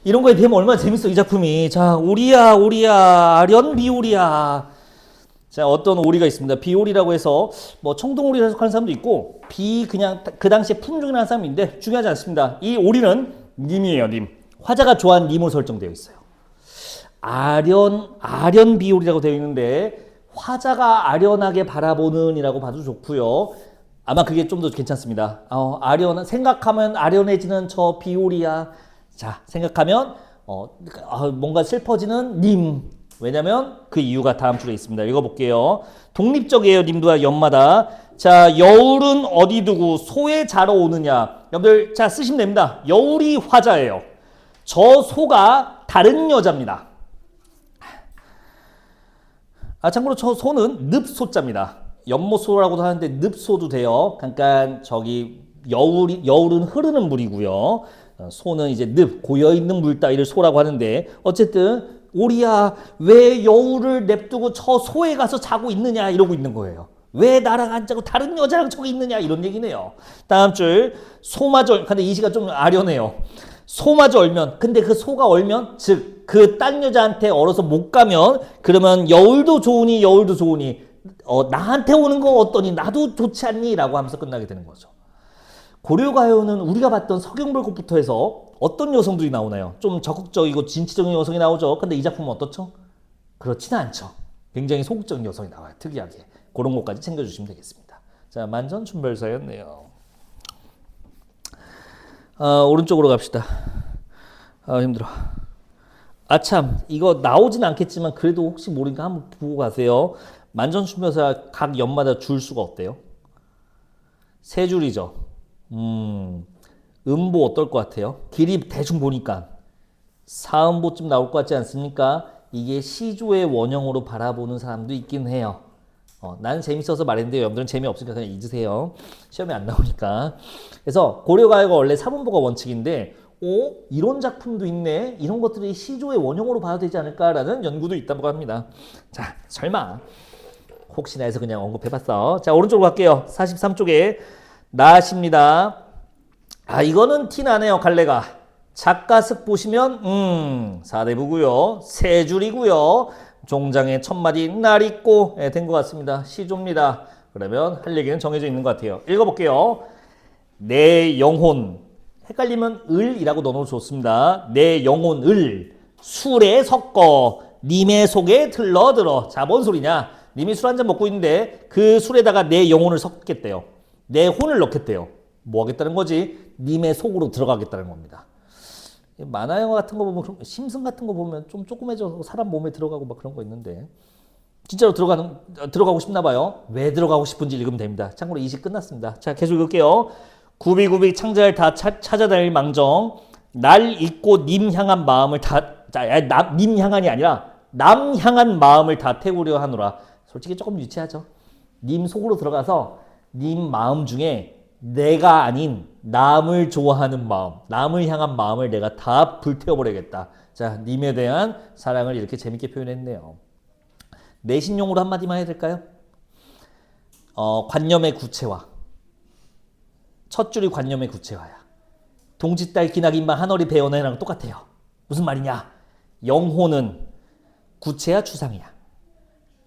이런 거에 비하면 얼마나 재밌어 이 작품이. 자, 오리야, 아련 비오리야. 자, 어떤 오리가 있습니다. 비오리라고 해서 뭐 청동오리를 해석하는 사람도 있고 그냥 그 당시에 품종이라는 사람인데 중요하지 않습니다. 이 오리는 님이에요, 님. 화자가 좋아하는 님으로 설정되어 있어요. 아련 비오리라고 되어 있는데 화자가 아련하게 바라보는 이라고 봐도 좋고요. 아마 그게 좀 더 괜찮습니다. 생각하면 아련해지는 저 비오리야. 자, 생각하면 뭔가 슬퍼지는 님. 왜냐면 그 이유가 다음 줄에 있습니다. 읽어볼게요. 독립적이에요. 님도야 연마다. 자, 여울은 어디 두고 소에 자러 오느냐. 여러분들 자 쓰시면 됩니다. 여울이 화자예요. 저 소가 다른 여자입니다. 참고로 저 소는 늪소자입니다. 연못소라고도 하는데 늪소도 돼요. 그러니까 저기 여울은 흐르는 물이고요. 소는 이제 늪, 고여있는 물 따위를 소라고 하는데 어쨌든 오리야 왜 여우를 냅두고 저 소에 가서 자고 있느냐 이러고 있는 거예요. 왜 나랑 안 자고 다른 여자랑 저기 있느냐 이런 얘기네요. 다음 줄 소마저 근데 이 시가 좀 아련해요. 소마저 얼면 근데 그 소가 얼면 즉 그 딴 여자한테 얼어서 못 가면 그러면 여울도 좋으니 여울도 좋으니 나한테 오는 거 어떠니 나도 좋지 않니 라고 하면서 끝나게 되는 거죠. 고려가요는 우리가 봤던 서경벌곡부터 해서 어떤 여성들이 나오나요? 좀 적극적이고 진취적인 여성이 나오죠. 근데 이 작품은 어떻죠? 그렇지는 않죠. 굉장히 소극적인 여성이 나와요. 특이하게. 그런 것까지 챙겨주시면 되겠습니다. 자, 만전춘별사였네요. 오른쪽으로 갑시다. 힘들어. 참 이거 나오진 않겠지만 그래도 혹시 모르니까 한번 보고 가세요. 만전춘별사 각 연마다 줄 수가 어때요? 세 줄이죠. 음보 어떨 것 같아요? 길이 대충 보니까 4음보쯤 나올 것 같지 않습니까? 이게 시조의 원형으로 바라보는 사람도 있긴 해요. 나는 재밌어서 말했는데 여러분들은 재미없으니까 그냥 잊으세요. 시험에 안 나오니까. 그래서 고려가요가 원래 3음보가 원칙인데 이런 작품도 있네. 이런 것들이 시조의 원형으로 봐도 되지 않을까라는 연구도 있다고 합니다. 자, 설마 혹시나 해서 그냥 언급해봤어. 자, 오른쪽으로 갈게요. 43쪽에 나십니다. 이거는 티 나네요. 갈래가. 작가슥 보시면 4대부고요. 세 줄이고요. 종장에 첫마디 날 있고 된 것 같습니다. 시조입니다. 그러면 할 얘기는 정해져 있는 것 같아요. 읽어볼게요. 내 영혼 헷갈리면 을이라고 넣어놓으면 좋습니다. 내 영혼 을 술에 섞어 님의 속에 들러들어. 자, 뭔 소리냐. 님이 술 한잔 먹고 있는데 그 술에다가 내 영혼을 섞겠대요. 내 혼을 넣겠대요. 뭐 하겠다는 거지? 님의 속으로 들어가겠다는 겁니다. 만화 영화 같은 거 보면 심슨 같은 거 보면 좀 조그매져서 사람 몸에 들어가고 막 그런 거 있는데 진짜로 들어가고 싶나 봐요. 왜 들어가고 싶은지 읽으면 됩니다. 참고로 20 끝났습니다. 자, 계속 읽을게요. 구비구비 창자를 다 찾아다닐 망정 날 잊고 님 향한 마음을 님 향한이 아니라 남 향한 마음을 다 태우려 하노라. 솔직히 조금 유치하죠. 님 속으로 들어가서 님 마음 중에 내가 아닌 남을 좋아하는 마음, 남을 향한 마음을 내가 다 불태워버리겠다. 자, 님에 대한 사랑을 이렇게 재밌게 표현했네요. 내신용으로 한마디만 해야 될까요? 관념의 구체화. 첫 줄이 관념의 구체화야. 동짓달 기나긴바 한어리 배어나랑 똑같아요. 무슨 말이냐? 영혼은 구체야 추상이야.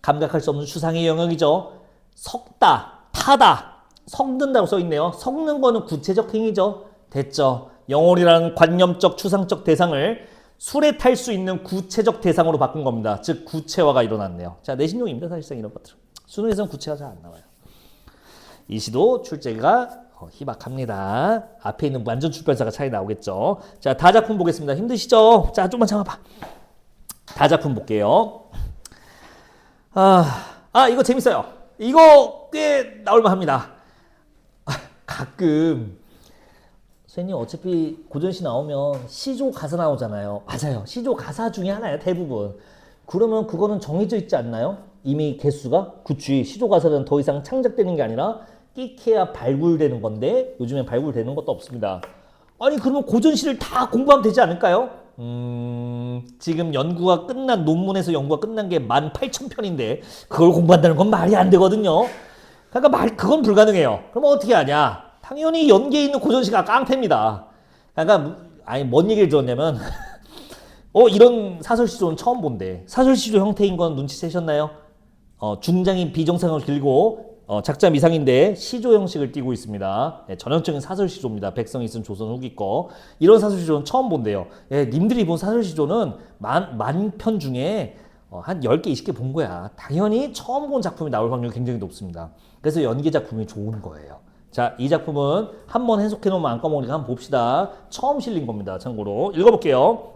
감각할 수 없는 추상의 영역이죠. 섞다, 타다. 섞는다고 써있네요. 섞는 거는 구체적 행위죠. 됐죠. 영혼이라는 관념적 추상적 대상을 술에 탈 수 있는 구체적 대상으로 바꾼 겁니다. 즉 구체화가 일어났네요. 자, 내신용입니다. 사실상 이런 것들. 수능에서는 구체화 잘 안 나와요. 이 시도 출제가 희박합니다. 앞에 있는 만전출별사가 차이 나오겠죠. 자, 다작품 보겠습니다. 힘드시죠? 자, 좀만 참아봐. 다작품 볼게요. 이거 재밌어요. 이거 꽤 나올만 합니다. 가끔 선생님 어차피 고전시 나오면 시조 가사 나오잖아요. 맞아요. 시조 가사 중에 하나예요. 대부분. 그러면 그거는 정해져 있지 않나요? 이미 개수가? 그치. 시조 가사는 더 이상 창작되는 게 아니라 끼케야 발굴되는 건데 요즘엔 발굴되는 것도 없습니다. 아니 그러면 고전시를 다 공부하면 되지 않을까요? 지금 연구가 끝난 논문에서 연구가 끝난 게 18,000편인데 그걸 공부한다는 건 말이 안 되거든요. 그러니까 그건 불가능해요. 그럼 어떻게 하냐? 당연히 연계에 있는 고전시가 깡패입니다. 그러니까 뭔 얘기를 들었냐면 이런 사설시조는 처음 본대. 사설시조 형태인 건 눈치채셨나요? 중장이 비정상을 길고 작자 미상인데 시조 형식을 띠고 있습니다. 전형적인 사설시조입니다. 백성이 쓴 조선 후기 거. 이런 사설시조는 처음 본대요. 님들이 본 사설시조는 만 편 중에 한 10개, 20개 본 거야. 당연히 처음 본 작품이 나올 확률이 굉장히 높습니다. 그래서 연계 작품이 좋은 거예요. 자, 이 작품은 한번 해석해 놓으면 안 까먹으니까 한번 봅시다. 처음 실린 겁니다. 참고로 읽어볼게요.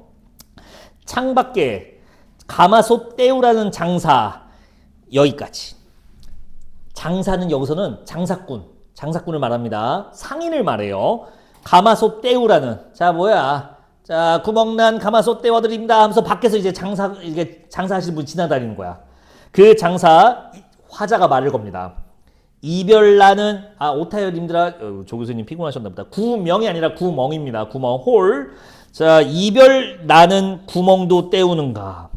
창밖에 가마솥 떼우라는 장사. 여기까지. 장사는 여기서는 장사꾼을 말합니다. 상인을 말해요. 가마솥 떼우라는. 자, 뭐야? 자, 구멍난 가마솥 떼워드립니다 하면서 밖에서 이제 장사하시는 분이 지나다니는 거야. 그 장사 화자가 말을 겁니다. 이별나는 오타요님들아 조 교수님 피곤하셨나 보다. 구명이 아니라 구멍입니다. 구멍 홀. 자, 이별나는 구멍도 때우는가?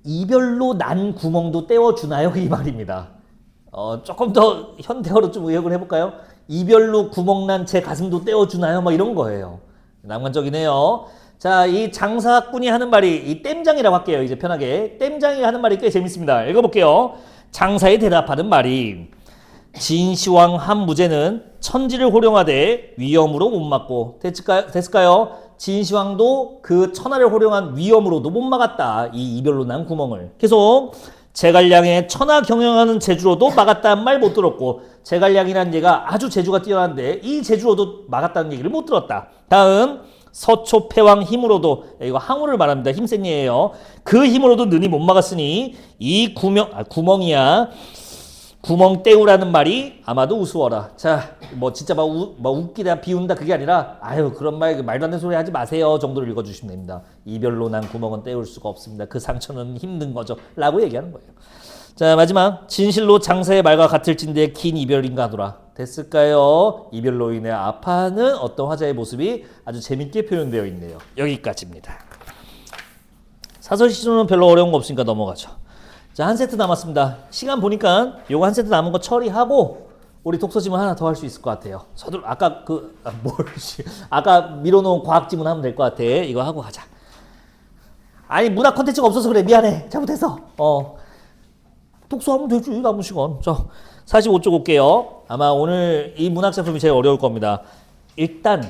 이별로 난 구멍도 때워주나요? 이 말입니다. 조금 더 현대어로 좀 의역을 해볼까요? 이별로 구멍난 제 가슴도 떼어주나요? 뭐 이런 거예요. 낭만적이네요. 자, 이 장사꾼이 하는 말이 이 땜장이라고 할게요. 이제 편하게. 땜장이 하는 말이 꽤 재밌습니다. 읽어볼게요. 장사에 대답하는 말이 진시황 한 무제는 천지를 호령하되 위엄으로 못 막고 됐을까요? 진시황도 그 천하를 호령한 위엄으로도 못 막았다. 이 이별로 난 구멍을. 계속 제갈량의 천하 경영하는 재주로도 막았다는 말 못 들었고 제갈량이라는 얘가 아주 재주가 뛰어난데 이 재주로도 막았다는 얘기를 못 들었다. 다음 서초패왕 힘으로도 이거 항우를 말합니다. 힘센 예예요. 그 힘으로도 능히 못 막았으니 이 구멍이야. 구멍 때우라는 말이 아마도 우스워라. 자, 뭐 진짜 막 웃기다 비운다 그게 아니라 아유 그런 말도 안 되는 소리 하지 마세요 정도로 읽어주시면 됩니다. 이별로 난 구멍은 때울 수가 없습니다. 그 상처는 힘든 거죠 라고 얘기하는 거예요. 자, 마지막 진실로 장사의 말과 같을진데 긴 이별인가 하더라. 됐을까요? 이별로 인해 아파하는 어떤 화자의 모습이 아주 재밌게 표현되어 있네요. 여기까지입니다. 사설 시조는 별로 어려운 거 없으니까 넘어가죠. 자, 한 세트 남았습니다. 시간 보니까 요거 한 세트 남은 거 처리하고 우리 독서지문 하나 더 할 수 있을 것 같아요. 서둘 아까 아까 밀어놓은 과학지문 하면 될 것 같아. 이거 하고 가자. 아니 문학 콘텐츠가 없어서 그래. 미안해. 잘못했어. 독서하면 되지 남은 시간. 자, 45쪽 올게요. 아마 오늘 이 문학 작품이 제일 어려울 겁니다. 일단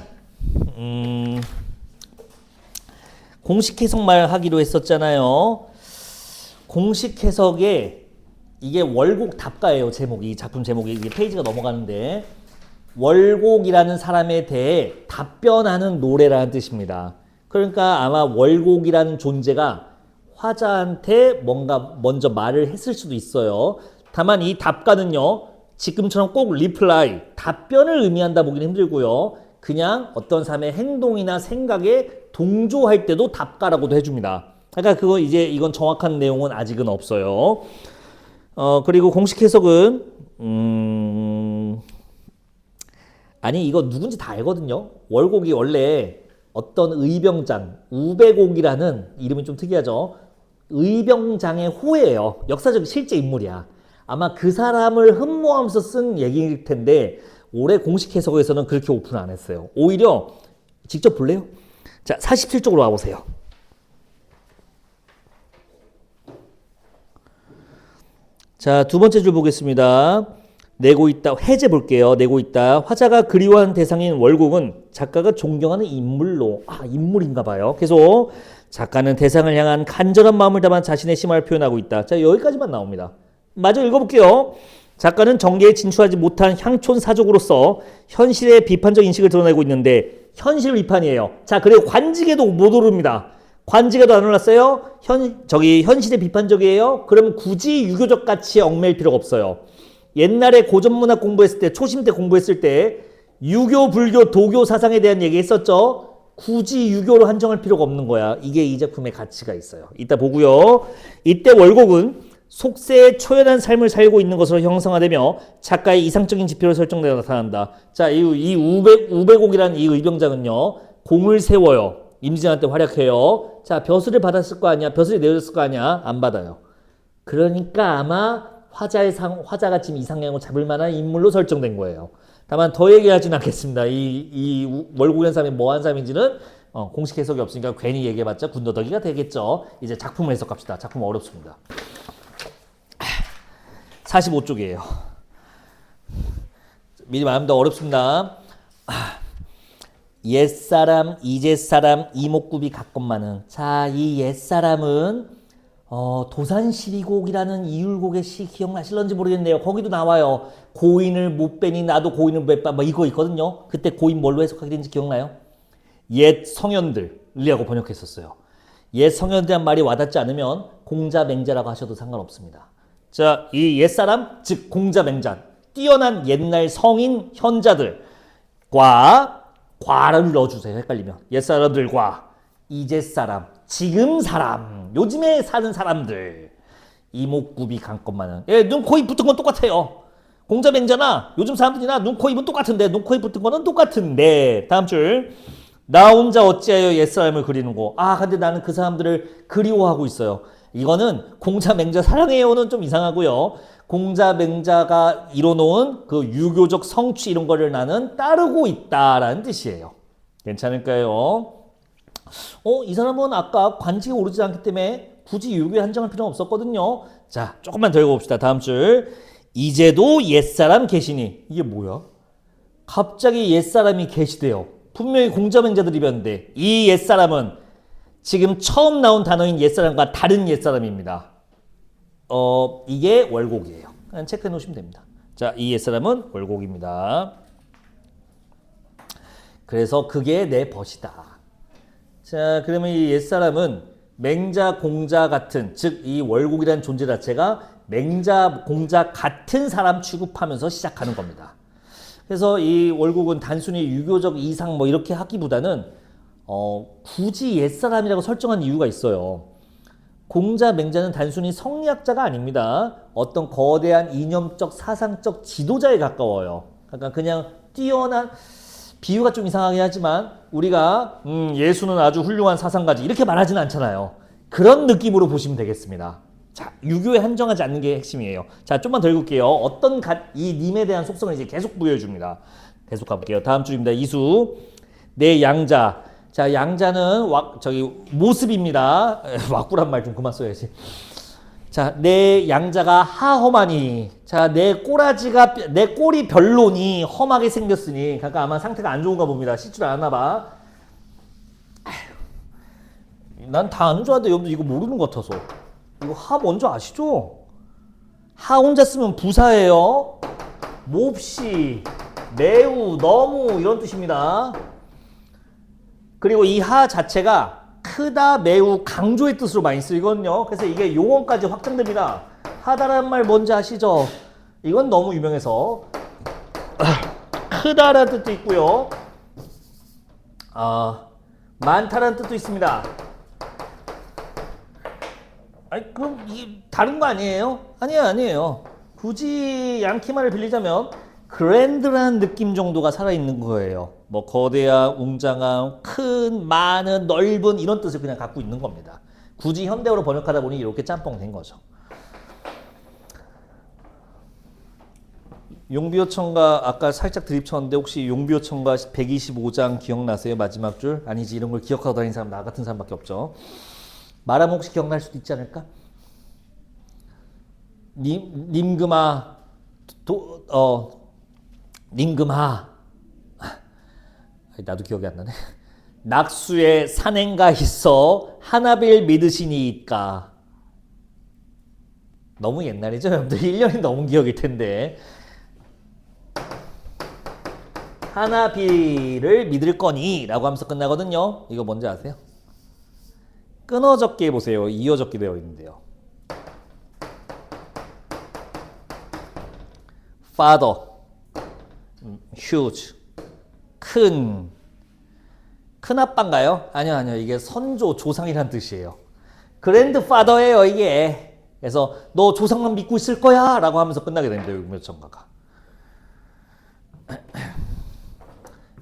공식 해석말 하기로 했었잖아요. 공식 해석에 이게 월곡 답가예요. 제목이 작품 제목이 이게 페이지가 넘어가는데 월곡이라는 사람에 대해 답변하는 노래라는 뜻입니다. 그러니까 아마 월곡이라는 존재가 화자한테 뭔가 먼저 말을 했을 수도 있어요. 다만 이 답가는요 지금처럼 꼭 리플라이 답변을 의미한다 보기는 힘들고요. 그냥 어떤 사람의 행동이나 생각에 동조할 때도 답가라고도 해줍니다. 그러니까 이건 정확한 내용은 아직은 없어요. 그리고 공식 해석은 아니 이거 누군지 다 알거든요. 월곡이 원래 어떤 의병장 우배곡이라는 이름이 좀 특이하죠. 의병장의 호예요. 역사적 실제 인물이야. 아마 그 사람을 흠모하면서 쓴 얘기일 텐데 올해 공식 해석에서는 그렇게 오픈 안 했어요. 오히려 직접 볼래요? 자, 47쪽으로 와보세요. 자, 두 번째 줄 보겠습니다. 내고 있다. 해제 볼게요. 내고 있다. 화자가 그리워하는 대상인 월곡은 작가가 존경하는 인물로. 인물인가 봐요. 계속 작가는 대상을 향한 간절한 마음을 담아 자신의 심화를 표현하고 있다. 자, 여기까지만 나옵니다. 마저 읽어볼게요. 작가는 정계에 진출하지 못한 향촌 사족으로서 현실의 비판적 인식을 드러내고 있는데 현실 비판이에요. 자, 그리고 관직에도 못 오릅니다. 관직에도 안 올랐어요. 현실의 비판적이에요. 그러면 굳이 유교적 가치에 얽매일 필요가 없어요. 옛날에 고전문학 공부했을 때 초심 때 공부했을 때 유교, 불교, 도교 사상에 대한 얘기 했었죠. 굳이 유교로 한정할 필요가 없는 거야. 이게 이 작품의 가치가 있어요. 이따 보고요. 이때 월곡은 속세의 초연한 삶을 살고 있는 것으로 형성화되며 작가의 이상적인 지표를 설정되어 나타난다. 자, 이 우배곡이라는 이 의병장은요. 공을 세워요. 임진왜란 때 활약해요. 자, 벼슬을 받았을 거 아니야? 벼슬이 내려졌을 거 아니야? 안 받아요. 그러니까 아마 화자가 지금 이상향을 잡을 만한 인물로 설정된 거예요. 다만 더 얘기하진 않겠습니다. 이 월곡이라는 사람이 뭐한 사람인지는 공식 해석이 없으니까 괜히 얘기해봤자 군더더기가 되겠죠. 이제 작품을 해석합시다. 작품 어렵습니다. 45쪽이에요. 미리 말합니다. 어렵습니다. 옛사람, 이제사람, 이목구비 같건만은. 자, 이 옛사람은 도산시리곡이라는 이율곡의 시 기억나실런지 모르겠네요. 거기도 나와요. 고인을 못 빼니 나도 고인을 못 빼. 뭐 이거 있거든요. 그때 고인 뭘로 해석하게 된지 기억나요? 옛 성현들이라고 번역했었어요. 옛 성현들이란 말이 와닿지 않으면 공자 맹자라고 하셔도 상관없습니다. 자, 이 옛사람, 즉 공자 맹자, 뛰어난 옛날 성인 현자들과 과를 넣어주세요. 헷갈리면. 옛사람들과 이제사람, 지금 사람, 요즘에 사는 사람들. 이목구비 강건만은. 예, 눈, 코, 입 붙은 건 똑같아요. 공자맹자나 요즘 사람들이나 눈, 코, 입은 똑같은데 눈, 코, 입 붙은 거는 똑같은데. 다음 줄. 나 혼자 어찌하여 옛사람을 그리는고. 아, 근데 나는 그 사람들을 그리워하고 있어요. 이거는 공자맹자 사랑해요는 좀 이상하고요. 공자맹자가 이뤄놓은 그 유교적 성취 이런 거를 나는 따르고 있다라는 뜻이에요. 괜찮을까요? 이 사람은 아까 관직에 오르지 않기 때문에 굳이 유교에 한정할 필요는 없었거든요. 자, 조금만 더 읽어봅시다. 다음 줄. 이제도 옛사람 계시니. 이게 뭐야? 갑자기 옛사람이 계시대요. 분명히 공자맹자들이 배웠는데 이 옛사람은 지금 처음 나온 단어인 옛사람과 다른 옛사람입니다. 이게 월곡이에요. 그냥 체크해 놓으시면 됩니다. 자, 이 옛사람은 월곡입니다. 그래서 그게 내 벗이다. 자, 그러면 이 옛사람은 맹자, 공자 같은, 즉 이 월곡이라는 존재 자체가 맹자, 공자 같은 사람 취급하면서 시작하는 겁니다. 그래서 이 월곡은 단순히 유교적 이상 뭐 이렇게 하기보다는 굳이 옛사람이라고 설정한 이유가 있어요. 공자, 맹자는 단순히 성리학자가 아닙니다. 어떤 거대한 이념적, 사상적 지도자에 가까워요. 그러니까 그냥 뛰어난, 비유가 좀 이상하긴 하지만 우리가 예수는 아주 훌륭한 사상가지 이렇게 말하지는 않잖아요. 그런 느낌으로 보시면 되겠습니다. 자, 유교에 한정하지 않는 게 핵심이에요. 자, 좀만 더 읽을게요. 이 님에 대한 속성을 이제 계속 부여해 줍니다. 계속 가볼게요. 다음 줄입니다. 이수. 내 양자. 자, 양자는 모습입니다. 왁구란 말 좀 그만 써야지. 자, 내 양자가 하험하니. 자, 내 꼴이 별로니 험하게 생겼으니. 그러니까 아마 상태가 안 좋은가 봅니다. 씻질 않았나 봐. 난 다 아는 줄 알았는데 여러분들 이거 모르는 것 같아서. 이거 하 먼저 아시죠? 하 혼자 쓰면 부사예요. 몹시, 매우, 너무 이런 뜻입니다. 그리고 이 하 자체가 크다, 매우, 강조의 뜻으로 많이 쓰이거든요. 그래서 이게 용어까지 확장됩니다. 하다라는 말 뭔지 아시죠? 이건 너무 유명해서 크다라는 뜻도 있고요. 많다라는 뜻도 있습니다. 아니, 그럼 이게 다른 거 아니에요? 아니에요. 굳이 양키말을 빌리자면 그랜드라는 느낌 정도가 살아있는 거예요. 뭐 거대한, 웅장한, 큰, 많은, 넓은 이런 뜻을 그냥 갖고 있는 겁니다. 굳이 현대어로 번역하다 보니 이렇게 짬뽕 된 거죠. 용비어천가 아까 살짝 드립쳤는데 혹시 용비어천가 125장 기억나세요? 마지막 줄? 아니지, 이런 걸 기억하고 다니는 사람 나 같은 사람밖에 없죠. 말하면 혹시 기억날 수도 있지 않을까? 님금아 님금아 나도 기억이 안 나네. 낙수에 산행가 있어 하나벨 믿으시니까. 너무 옛날이죠 여러분들. 1년이 넘은 기억일 텐데. 하나비를 믿을 거니 라고 하면서 끝나거든요. 이거 뭔지 아세요? 끊어 적기 해보세요. 이어 적기 되어 있는데요. father, huge, 큰 아빠인가요? 아니요. 이게 선조, 조상이란 뜻이에요. grandfather예요 이게. 그래서 너 조상만 믿고 있을 거야 라고 하면서 끝나게 됩니다. 용비어천가가.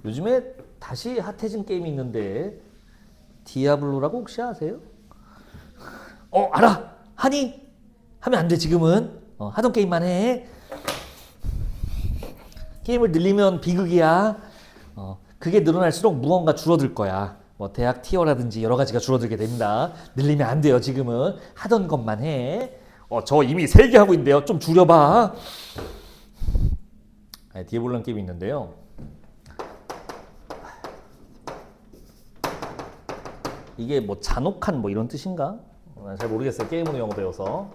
요즘에 다시 핫해진 게임이 있는데 디아블로라고 혹시 아세요? 알아! 하니? 하면 안 돼 지금은. 하던 게임만 해. 게임을 늘리면 비극이야. 그게 늘어날수록 무언가 줄어들 거야. 뭐 대학 티어라든지 여러 가지가 줄어들게 됩니다. 늘리면 안 돼요 지금은. 하던 것만 해. 저 이미 3개 하고 있는데요. 좀 줄여봐. 디아블로라는 게임이 있는데요. 이게 뭐 잔혹한 뭐 이런 뜻인가? 잘 모르겠어요. 게임으로 영어 배워서.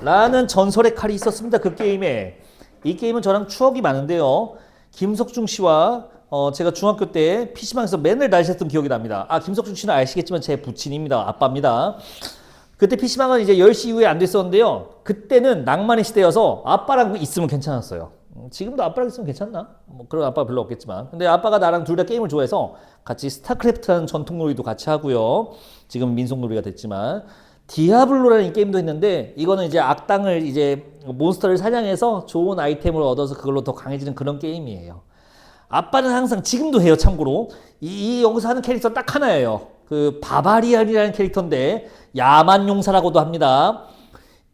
라는 전설의 칼이 있었습니다. 그 게임에. 이 게임은 저랑 추억이 많은데요. 김석중 씨와 제가 중학교 때 PC방에서 맨날 날렸던 기억이 납니다. 김석중 씨는 아시겠지만 제 부친입니다. 아빠입니다. 그때 PC방은 이제 10시 이후에 안 됐었는데요. 그때는 낭만의 시대여서 아빠랑 있으면 괜찮았어요. 지금도 아빠랑 있으면 괜찮나? 뭐 그런 아빠 별로 없겠지만. 근데 아빠가 나랑 둘 다 게임을 좋아해서 같이 스타크래프트라는 전통놀이도 같이 하고요. 지금 민속놀이가 됐지만 디아블로라는 이 게임도 했는데 이거는 이제 악당을 이제 몬스터를 사냥해서 좋은 아이템을 얻어서 그걸로 더 강해지는 그런 게임이에요. 아빠는 항상 지금도 해요. 참고로 여기서 하는 캐릭터 딱 하나예요. 그 바바리안이라는 캐릭터인데 야만용사라고도 합니다.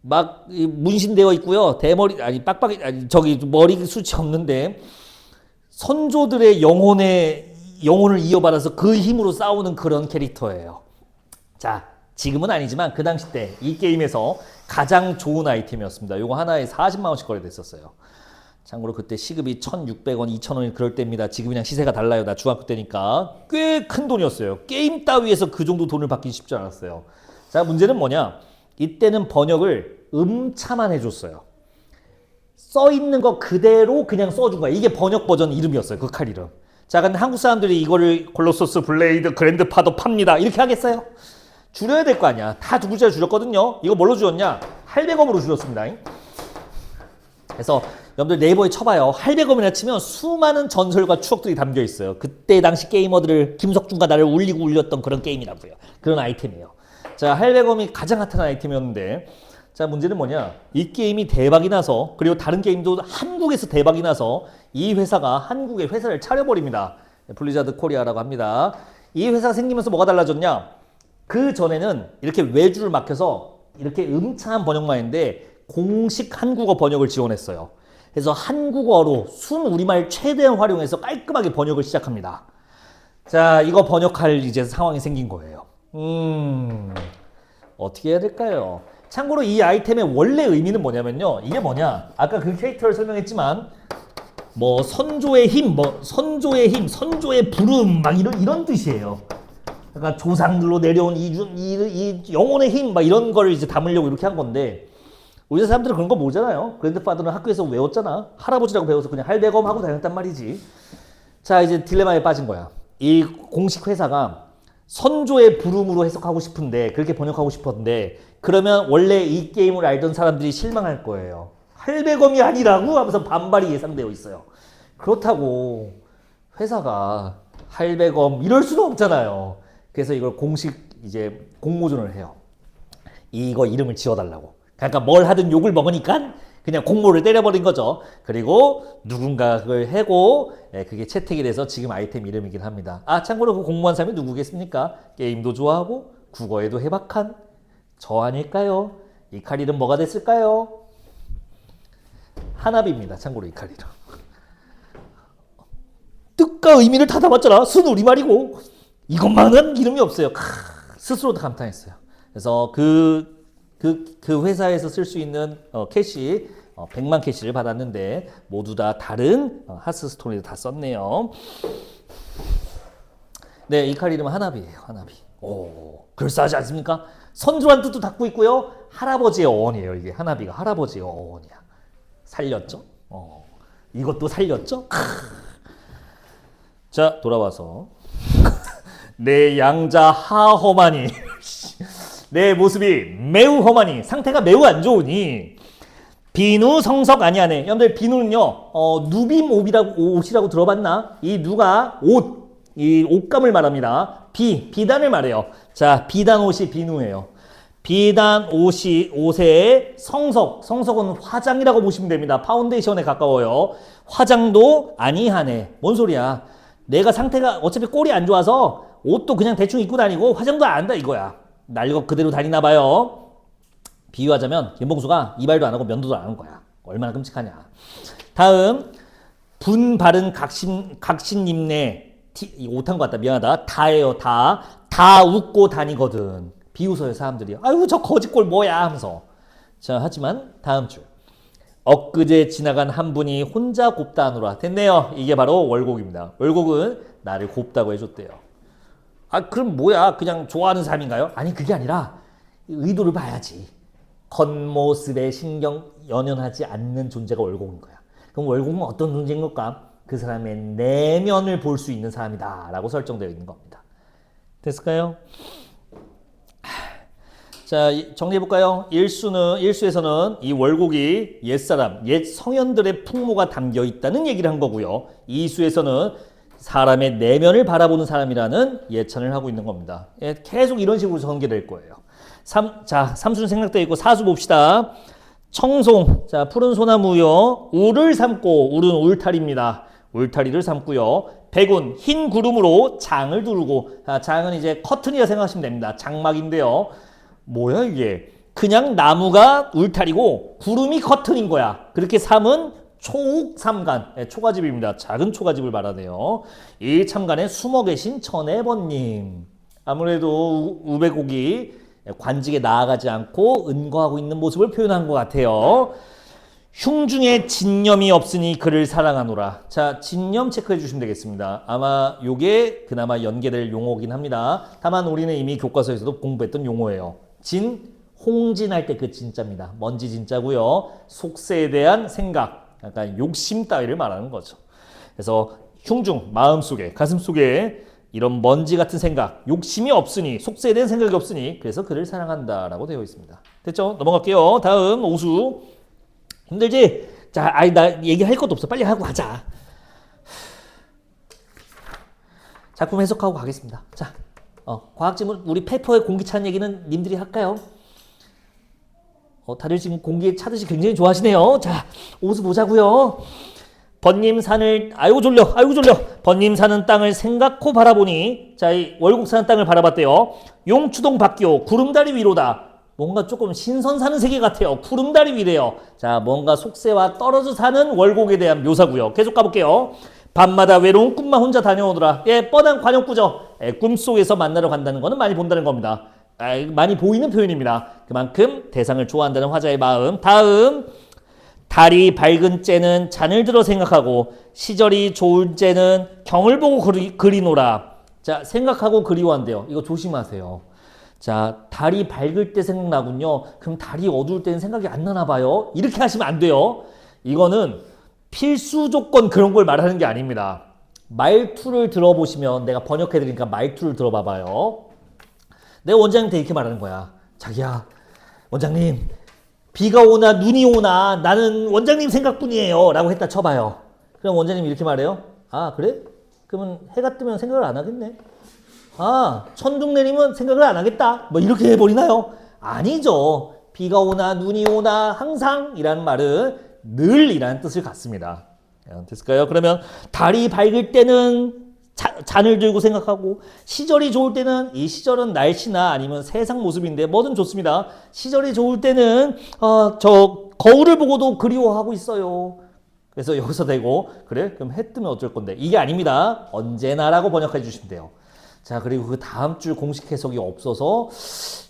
막 문신되어 있고요. 대머리 아니 빡빡이 아니 저기 머리 숱이 없는데 선조들의 영혼을 이어받아서 그 힘으로 싸우는 그런 캐릭터예요. 자, 지금은 아니지만 그 당시 때 이 게임에서 가장 좋은 아이템이었습니다. 요거 하나에 40만 원씩 거래됐었어요. 참고로 그때 시급이 1,600원, 2,000원이 그럴 때입니다. 지금이랑 시세가 달라요. 나 중학교 때니까 꽤 큰 돈이었어요. 게임 따위에서 그 정도 돈을 받기 쉽지 않았어요. 자, 문제는 뭐냐? 이때는 번역을 음차만 해줬어요. 써있는 거 그대로 그냥 써준 거야. 이게 번역 버전 이름이었어요. 그 칼 이름. 자, 근데 한국 사람들이 이거를 콜로소스 블레이드 그랜드 파더 팝니다. 이렇게 하겠어요? 줄여야 될 거 아니야. 다 두 글자를 줄였거든요. 이거 뭘로 줄였냐? 할배검으로 줄였습니다. 그래서 여러분들 네이버에 쳐봐요. 할배검이라 치면 수많은 전설과 추억들이 담겨 있어요. 그때 당시 게이머들을 김석준과 나를 울리고 울렸던 그런 게임이라고요. 그런 아이템이에요. 자, 할배검이 가장 핫한 아이템이었는데 자, 문제는 뭐냐? 이 게임이 대박이 나서 그리고 다른 게임도 한국에서 대박이 나서 이 회사가 한국에 회사를 차려버립니다. 블리자드 코리아라고 합니다. 이 회사가 생기면서 뭐가 달라졌냐? 그 전에는 이렇게 외주를 맡겨서 이렇게 음차한 번역만 했는데 공식 한국어 번역을 지원했어요. 그래서 한국어로 순우리말 최대한 활용해서 깔끔하게 번역을 시작합니다. 자, 이거 번역할 이제 상황이 생긴 거예요. 어떻게 해야 될까요? 참고로 이 아이템의 원래 의미는 뭐냐면요. 이게 뭐냐? 아까 그 캐릭터를 설명했지만 뭐 선조의 힘, 선조의 부름 막 이런 뜻이에요. 그러니까 조상들로 내려온 이 영혼의 힘 막 이런 걸 이제 담으려고 이렇게 한 건데 우리 사람들은 그런 거 모르잖아요. 그랜드파더는 학교에서 외웠잖아. 할아버지라고 배워서 그냥 할배검 하고 다녔단 말이지. 자, 이제 딜레마에 빠진 거야. 이 공식 회사가 선조의 부름으로 해석하고 싶은데 그렇게 번역하고 싶었는데 그러면 원래 이 게임을 알던 사람들이 실망할 거예요. 할배검이 아니라고 하면서 반발이 예상되어 있어요. 그렇다고 회사가 할배검 이럴 수는 없잖아요. 그래서 이걸 공식 이제 공모전을 해요. 이거 이름을 지어달라고. 그러니까 뭘 하든 욕을 먹으니까 그냥 공모를 때려버린 거죠. 그리고 누군가 그걸 해고 그게 채택이 돼서 지금 아이템 이름이긴 합니다. 아, 참고로 그 공모한 사람이 누구겠습니까? 게임도 좋아하고 국어에도 해박한 저 아닐까요? 이 칼 이름 뭐가 됐을까요? 하나비입니다. 참고로 이 칼 이름. 뜻과 의미를 다 담았잖아. 순 우리말이고 이것만은 이름이 없어요. 스스로도 감탄했어요. 그래서 그 회사에서 쓸 수 있는 캐시 100만 캐시를 받았는데 모두 다 다른 하스스톤을 다 썼네요. 네, 이 칼 이름은 하나비예요. 하나비. 오, 그럴싸하지 않습니까? 선조란 뜻도 담고 있고요. 할아버지의 어원이에요. 이게 하나비가 할아버지의 어원이야. 살렸죠? 이것도 살렸죠? 자, 돌아와서 내 양자 하허마니 내 모습이 매우 험하니 상태가 매우 안 좋으니 비누 성석 아니하네. 여러분들 비누는요 누빔 옷이라고 들어봤나? 이 누가 이 옷감을 말합니다. 비단을 말해요. 자, 비단 옷이 비누예요. 비단 옷의 성석은 화장이라고 보시면 됩니다. 파운데이션에 가까워요. 화장도 아니하네. 뭔 소리야? 내가 상태가 어차피 꼴이 안 좋아서 옷도 그냥 대충 입고 다니고 화장도 안 한다 이거야. 날 이거 그대로 다니나 봐요. 비유하자면 김봉수가 이발도 안 하고 면도도 안 하는 거야. 얼마나 끔찍하냐. 다음 분 바른 각신님네 오탄 것 같다. 미안하다. 다예요. 다 웃고 다니거든. 비웃어요 사람들이. 아유 저 거짓골 뭐야 하면서. 자, 하지만 다음 줄 엊그제 지나간 한 분이 혼자 곱다 하노라. 됐네요. 이게 바로 월곡입니다. 월곡은 나를 곱다고 해줬대요. 아, 그럼 뭐야? 그냥 좋아하는 사람인가요? 아니, 그게 아니라 의도를 봐야지. 겉모습에 신경 연연하지 않는 존재가 월곡인 거야. 그럼 월곡은 어떤 존재인 걸까? 그 사람의 내면을 볼 수 있는 사람이다 라고 설정되어 있는 겁니다. 됐을까요? 자, 정리해볼까요? 일수에서는 이 월곡이 옛사람, 옛 성현들의 풍모가 담겨 있다는 얘기를 한 거고요. 이수에서는 사람의 내면을 바라보는 사람이라는 예찬을 하고 있는 겁니다. 예, 계속 이런 식으로 전개될 거예요. 자, 삼수는 생략되어 있고 사수 봅시다. 청송, 자, 푸른 소나무요. 울을 삼고, 울은 울타리입니다. 울타리를 삼고요. 백운, 흰 구름으로 장을 두르고, 장은 이제 커튼이라 생각하시면 됩니다. 장막인데요. 뭐야 이게? 그냥 나무가 울타리고 구름이 커튼인 거야. 그렇게 삼은 초옥삼간, 초가집입니다. 작은 초가집을 말하네요. 이 참간에 숨어 계신 천해번님. 아무래도 우베곡이 관직에 나아가지 않고 은거하고 있는 모습을 표현한 것 같아요. 흉중에 진념이 없으니 그를 사랑하노라. 자, 진념 체크해 주시면 되겠습니다. 아마 요게 그나마 연계될 용어긴 합니다. 다만 우리는 이미 교과서에서도 공부했던 용어예요. 홍진할 때 그 진짜입니다. 먼지 진짜고요. 속세에 대한 생각, 약간 욕심 따위를 말하는 거죠. 그래서 흉중, 마음속에, 가슴속에 이런 먼지 같은 생각, 욕심이 없으니, 속세에 대한 생각이 없으니 그래서 그를 사랑한다라고 되어 있습니다. 됐죠? 넘어갈게요. 다음 오수. 힘들지? 자, 나 얘기할 것도 없어. 빨리 하고 가자. 작품 해석하고 가겠습니다. 자, 과학지문 우리 페퍼의 공기찬 얘기는 님들이 할까요? 다들 지금 공기 차듯이 굉장히 좋아하시네요. 자, 오수 보자고요. 번님산을 아이고 졸려 번님 사는 땅을 생각코 바라보니, 자, 이 월곡 사는 땅을 바라봤대요. 용추동 밖이요 구름다리 위로다. 뭔가 조금 신선 사는 세계 같아요. 구름다리 위래요. 자, 뭔가 속세와 떨어져 사는 월곡에 대한 묘사고요. 계속 가볼게요. 밤마다 외로운 꿈만 혼자 다녀오더라. 예, 뻔한 관용구죠. 예, 꿈속에서 만나러 간다는 거는 많이 본다는 겁니다. 많이 보이는 표현입니다. 그만큼 대상을 좋아한다는 화자의 마음. 다음, 달이 밝은 째는 잔을 들어 생각하고 시절이 좋을 째는 경을 보고 그리노라. 자, 생각하고 그리워한대요. 이거 조심하세요. 자, 달이 밝을 때 생각나군요. 그럼 달이 어두울 때는 생각이 안 나나 봐요. 이렇게 하시면 안 돼요. 이거는 필수 조건 그런 걸 말하는 게 아닙니다. 말투를 들어보시면, 내가 번역해드리니까 말투를 들어봐봐요. 내가 원장님한테 이렇게 말하는 거야. 자기야, 원장님, 비가 오나 눈이 오나 나는 원장님 생각뿐이에요 라고 했다 쳐봐요. 그럼 원장님이 이렇게 말해요. 아, 그래? 그러면 해가 뜨면 생각을 안 하겠네. 아, 천둥 내리면 생각을 안 하겠다. 뭐 이렇게 해버리나요? 아니죠. 비가 오나 눈이 오나 항상 이라는 말은 늘 이라는 뜻을 갖습니다. 됐을까요? 그러면 달이 밝을 때는 잔을 들고 생각하고, 시절이 좋을 때는, 이 시절은 날씨나 아니면 세상 모습인데 뭐든 좋습니다. 시절이 좋을 때는 저 거울을 보고도 그리워하고 있어요. 그래서 여기서 되고, 그래? 그럼 해 뜨면 어쩔 건데? 이게 아닙니다. 언제나라고 번역해 주시면 돼요. 자, 그리고 그 다음 줄 공식 해석이 없어서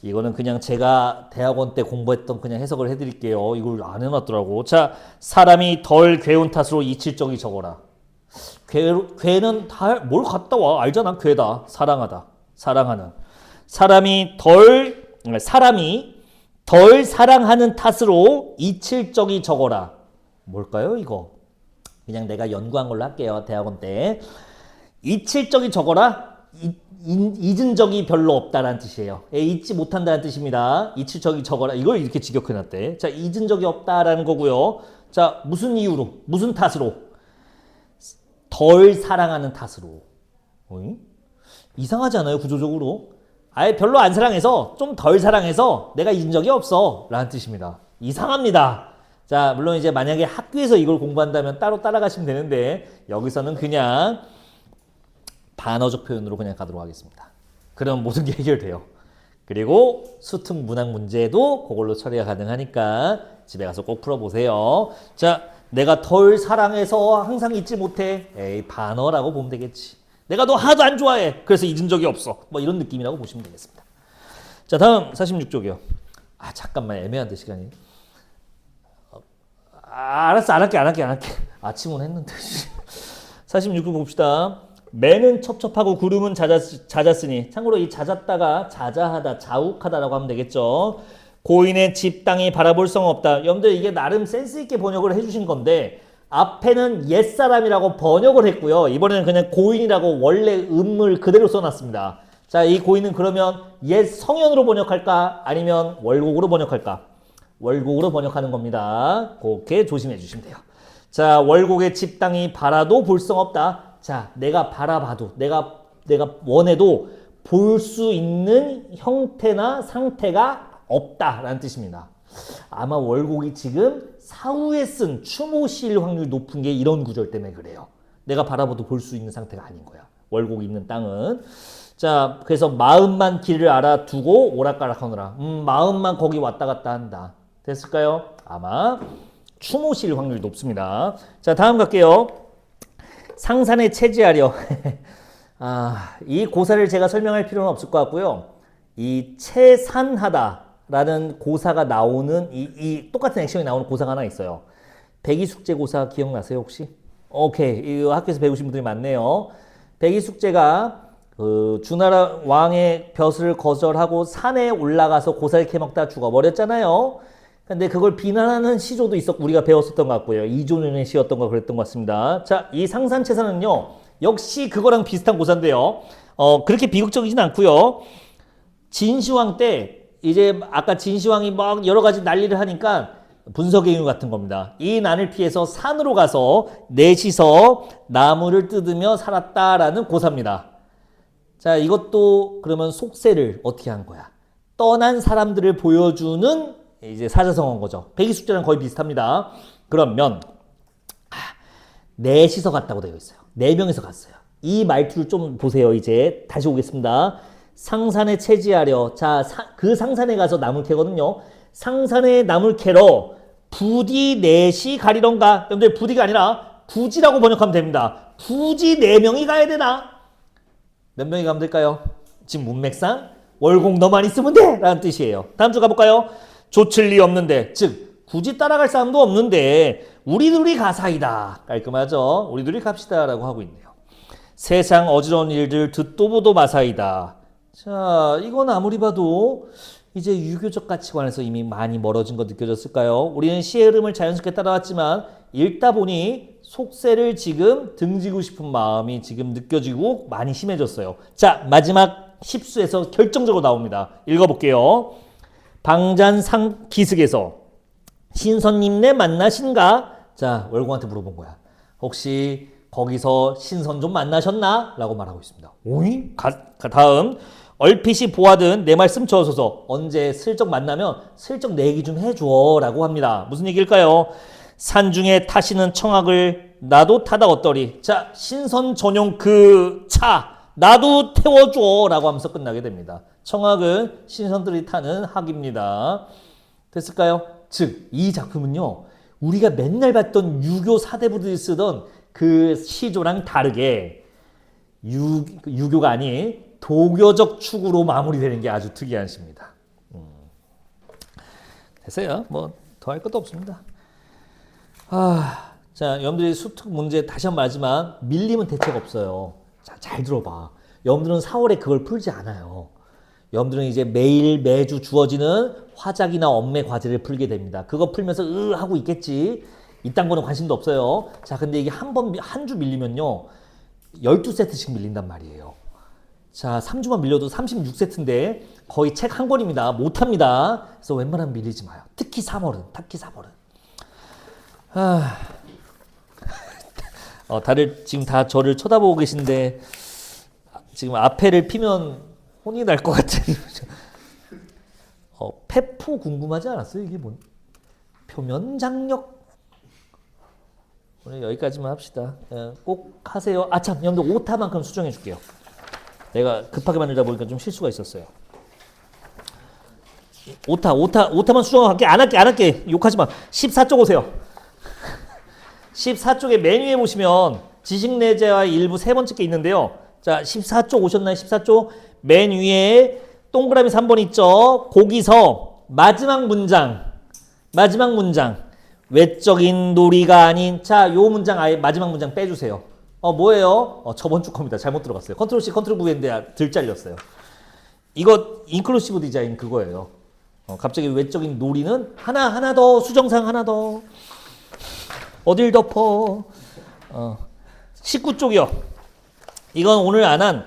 이거는 그냥 제가 대학원 때 공부했던 그냥 해석을 해드릴게요. 이걸 안 해놨더라고. 자, 사람이 덜 괴운 탓으로 이칠적이 적어라. 괴는 다 뭘 갖다 와. 알잖아. 괴다. 사랑하다. 사랑하는. 사람이 덜 사랑하는 탓으로 이칠적이 적어라. 뭘까요, 이거? 그냥 내가 연구한 걸로 할게요. 대학원 때. 이칠적이 적어라. 잊은 적이 별로 없다라는 뜻이에요. 잊지 못한다는 뜻입니다. 이칠적이 적어라. 이걸 이렇게 직역해놨대. 자, 잊은 적이 없다라는 거고요. 자, 무슨 이유로? 무슨 탓으로? 덜 사랑하는 탓으로. 이상하지 않아요, 구조적으로? 아예 별로 안 사랑해서, 좀 덜 사랑해서 내가 잊은 적이 없어 라는 뜻입니다. 이상합니다. 자, 물론 이제 만약에 학교에서 이걸 공부한다면 따로 따라가시면 되는데, 여기서는 그냥 반어적 표현으로 그냥 가도록 하겠습니다. 그럼 모든 게 해결돼요. 그리고 수특 문학 문제도 그걸로 처리가 가능하니까 집에 가서 꼭 풀어보세요. 자, 내가 덜 사랑해서 항상 잊지 못해. 에이, 반어라고 보면 되겠지. 내가 너 하나도 안 좋아해. 그래서 잊은 적이 없어. 뭐 이런 느낌이라고 보시면 되겠습니다. 자, 다음 46쪽이요. 아, 잠깐만, 애매한데 시간이. 알았어, 안 할게. 아침은 했는데. 46쪽 봅시다. 매는 첩첩하고 구름은 잦았으니, 참고로 이 잦았다가 자자하다, 자욱하다라고 하면 되겠죠. 고인의 집 땅이 바라볼 성 없다. 여러분들 이게 나름 센스 있게 번역을 해주신 건데, 앞에는 옛사람이라고 번역을 했고요. 이번에는 그냥 고인이라고 원래 음을 그대로 써놨습니다. 자, 이 고인은 그러면 옛 성현으로 번역할까? 아니면 월곡으로 번역할까? 월곡으로 번역하는 겁니다. 그렇게 조심해 주시면 돼요. 자, 월곡의 집 땅이 바라도 볼성 없다. 자, 내가 바라봐도, 내가 원해도 볼 수 있는 형태나 상태가 없다라는 뜻입니다. 아마 월곡이 지금 사후에 쓴 추모시일 확률이 높은 게 이런 구절 때문에 그래요. 내가 바라봐도 볼 수 있는 상태가 아닌 거야. 월곡이 있는 땅은. 자, 그래서 마음만 길을 알아두고 오락가락하느라. 마음만 거기 왔다 갔다 한다. 됐을까요? 아마 추모시일 확률이 높습니다. 자, 다음 갈게요. 상산에 체지하려. 이 고사를 제가 설명할 필요는 없을 것 같고요. 이 체산하다라는 고사가 나오는 이 똑같은 액션이 나오는 고사가 하나 있어요. 백이숙제 고사 기억나세요 혹시? 오케이, 이 학교에서 배우신 분들이 많네요. 백이숙제가 주나라 왕의 벼슬을 거절하고 산에 올라가서 고사를 캐먹다 죽어버렸잖아요. 근데 그걸 비난하는 시조도 있었고 우리가 배웠었던 것 같고요. 이조연의 시였던 거 그랬던 것 같습니다. 자, 이 상산체사는요 역시 그거랑 비슷한 고사인데요. 그렇게 비극적이진 않고요. 진시황 때 이제 아까 진시황이 막 여러 가지 난리를 하니까 분석행위 같은 겁니다. 이 난을 피해서 산으로 가서 넷이서 나무를 뜯으며 살았다라는 고사입니다. 자, 이것도 그러면 속세를 어떻게 한 거야? 떠난 사람들을 보여주는 이제 사자성어인 거죠. 백이숙제랑 거의 비슷합니다. 그러면 넷이서 갔다고 되어 있어요. 4명이서 갔어요. 이 말투를 좀 보세요. 이제 다시 오겠습니다. 상산에 체지하려. 자, 그 상산에 가서 나물 캐거든요. 상산에 나물 캐러 부디 넷이 가리런가. 여러분들 부디가 아니라 부지라고 번역하면 됩니다. 부지 4명이 가야 되나? 몇 명이 가면 될까요? 지금 문맥상 월곡 너만 있으면 돼! 라는 뜻이에요. 다음 주 가볼까요? 조칠 리 없는데, 즉 굳이 따라갈 사람도 없는데 우리 둘이 가사이다. 깔끔하죠? 우리 둘이 갑시다 라고 하고 있네요. 세상 어지러운 일들 듣도 보도 마사이다. 자, 이건 아무리 봐도 이제 유교적 가치관에서 이미 많이 멀어진 거 느껴졌을까요? 우리는 시의 흐름을 자연스럽게 따라왔지만 읽다 보니 속세를 지금 등지고 싶은 마음이 지금 느껴지고 많이 심해졌어요. 자, 마지막 10수에서 결정적으로 나옵니다. 읽어볼게요. 방잔상 기슭에서 신선님네 만나신가? 자, 월공한테 물어본 거야. 혹시 거기서 신선 좀 만나셨나? 라고 말하고 있습니다. 오이? 다음. 얼핏이 보아든 내 말씀 저어서서 언제 슬쩍 만나면 슬쩍 내 얘기 좀 해줘 라고 합니다. 무슨 얘기일까요? 산중에 타시는 청악을 나도 타다 어떠리. 자, 신선 전용 그 차 나도 태워줘 라고 하면서 끝나게 됩니다. 청악은 신선들이 타는 학입니다. 됐을까요? 즉, 이 작품은요 우리가 맨날 봤던 유교 사대부들이 쓰던 그 시조랑 다르게 유교가 아닌 도교적 축으로 마무리되는 게 아주 특이한 시입니다. 됐어요. 뭐 더 할 것도 없습니다. 자, 여러분들이 수특 문제 다시 한번 말하지만 밀림은 대책 없어요. 자, 잘 들어봐. 여러분들은 4월에 그걸 풀지 않아요. 여러분들은 이제 매주 주어지는 화작이나 엄매 과제를 풀게 됩니다. 그거 풀면서 하고 있겠지. 이딴 거는 관심도 없어요. 자, 근데 이게 한 주 밀리면요 12세트씩 밀린단 말이에요. 자, 3주만 밀려도 36세트인데 거의 책 한 권입니다. 못합니다. 그래서 웬만하면 밀리지 마요. 특히 3월은. 다들 지금 다 저를 쳐다보고 계신데 지금 앞에를 피면 혼이 날 것 같은 페포 궁금하지 않았어요? 이게 뭔 표면 장력. 오늘 여기까지만 합시다. 꼭 하세요. 참, 여러분들 오타만큼 수정해 줄게요. 내가 급하게 만들다 보니까 좀 실수가 있었어요. 오타만 수정할게. 안 할게. 욕하지 마. 14쪽 오세요. 14쪽에 맨 위에 보시면 지식내재와의 일부 세 번째 게 있는데요. 자, 14쪽 오셨나요? 14쪽 맨 위에 동그라미 3번 있죠? 거기서 마지막 문장 외적인 놀이가 아닌. 자, 요 문장 아예 마지막 문장 빼주세요. 뭐예요? 저번 주 겁니다. 잘못 들어갔어요. 컨트롤 C 컨트롤 V 했는데 들 잘렸어요. 이거 인클루시브 디자인 그거예요. 갑자기 외적인 놀이는 하나 더, 수정상 하나 더. 어딜 덮어. 19쪽이요. 이건 오늘 안 한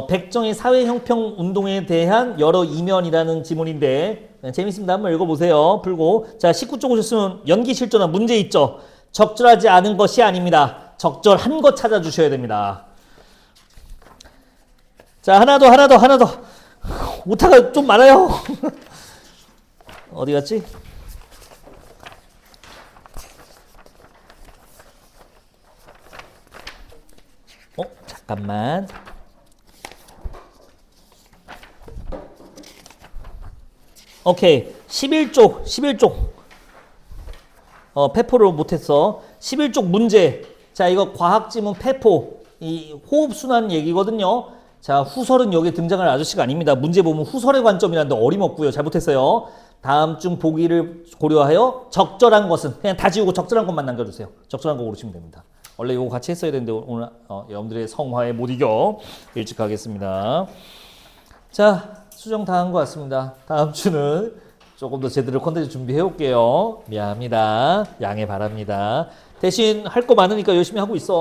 백정의 사회 형평 운동에 대한 여러 이면이라는 지문인데 재밌습니다. 한번 읽어보세요. 풀고. 자, 19쪽 오셨으면 연기 실존한 문제 있죠. 적절하지 않은 것이 아닙니다. 적절한 것 찾아주셔야 됩니다. 자, 하나 더. 오타가 좀 많아요. 어디 갔지? 잠깐만. 오케이. 11쪽. 폐포를 못했어. 11쪽 문제. 자, 이거 과학지문 폐포. 이 호흡순환 얘기거든요. 자, 후설은 여기 등장할 아저씨가 아닙니다. 문제 보면 후설의 관점이라는데 어림없고요. 잘못했어요. 다음 중 보기를 고려하여 적절한 것은 그냥 다 지우고 적절한 것만 남겨주세요. 적절한 거 고르시면 됩니다. 원래 이거 같이 했어야 되는데 오늘 여러분들의 성화에 못 이겨 일찍 가겠습니다. 자, 수정 다 한 것 같습니다. 다음 주는 조금 더 제대로 컨텐츠 준비해 올게요. 미안합니다. 양해 바랍니다. 대신 할 거 많으니까 열심히 하고 있어.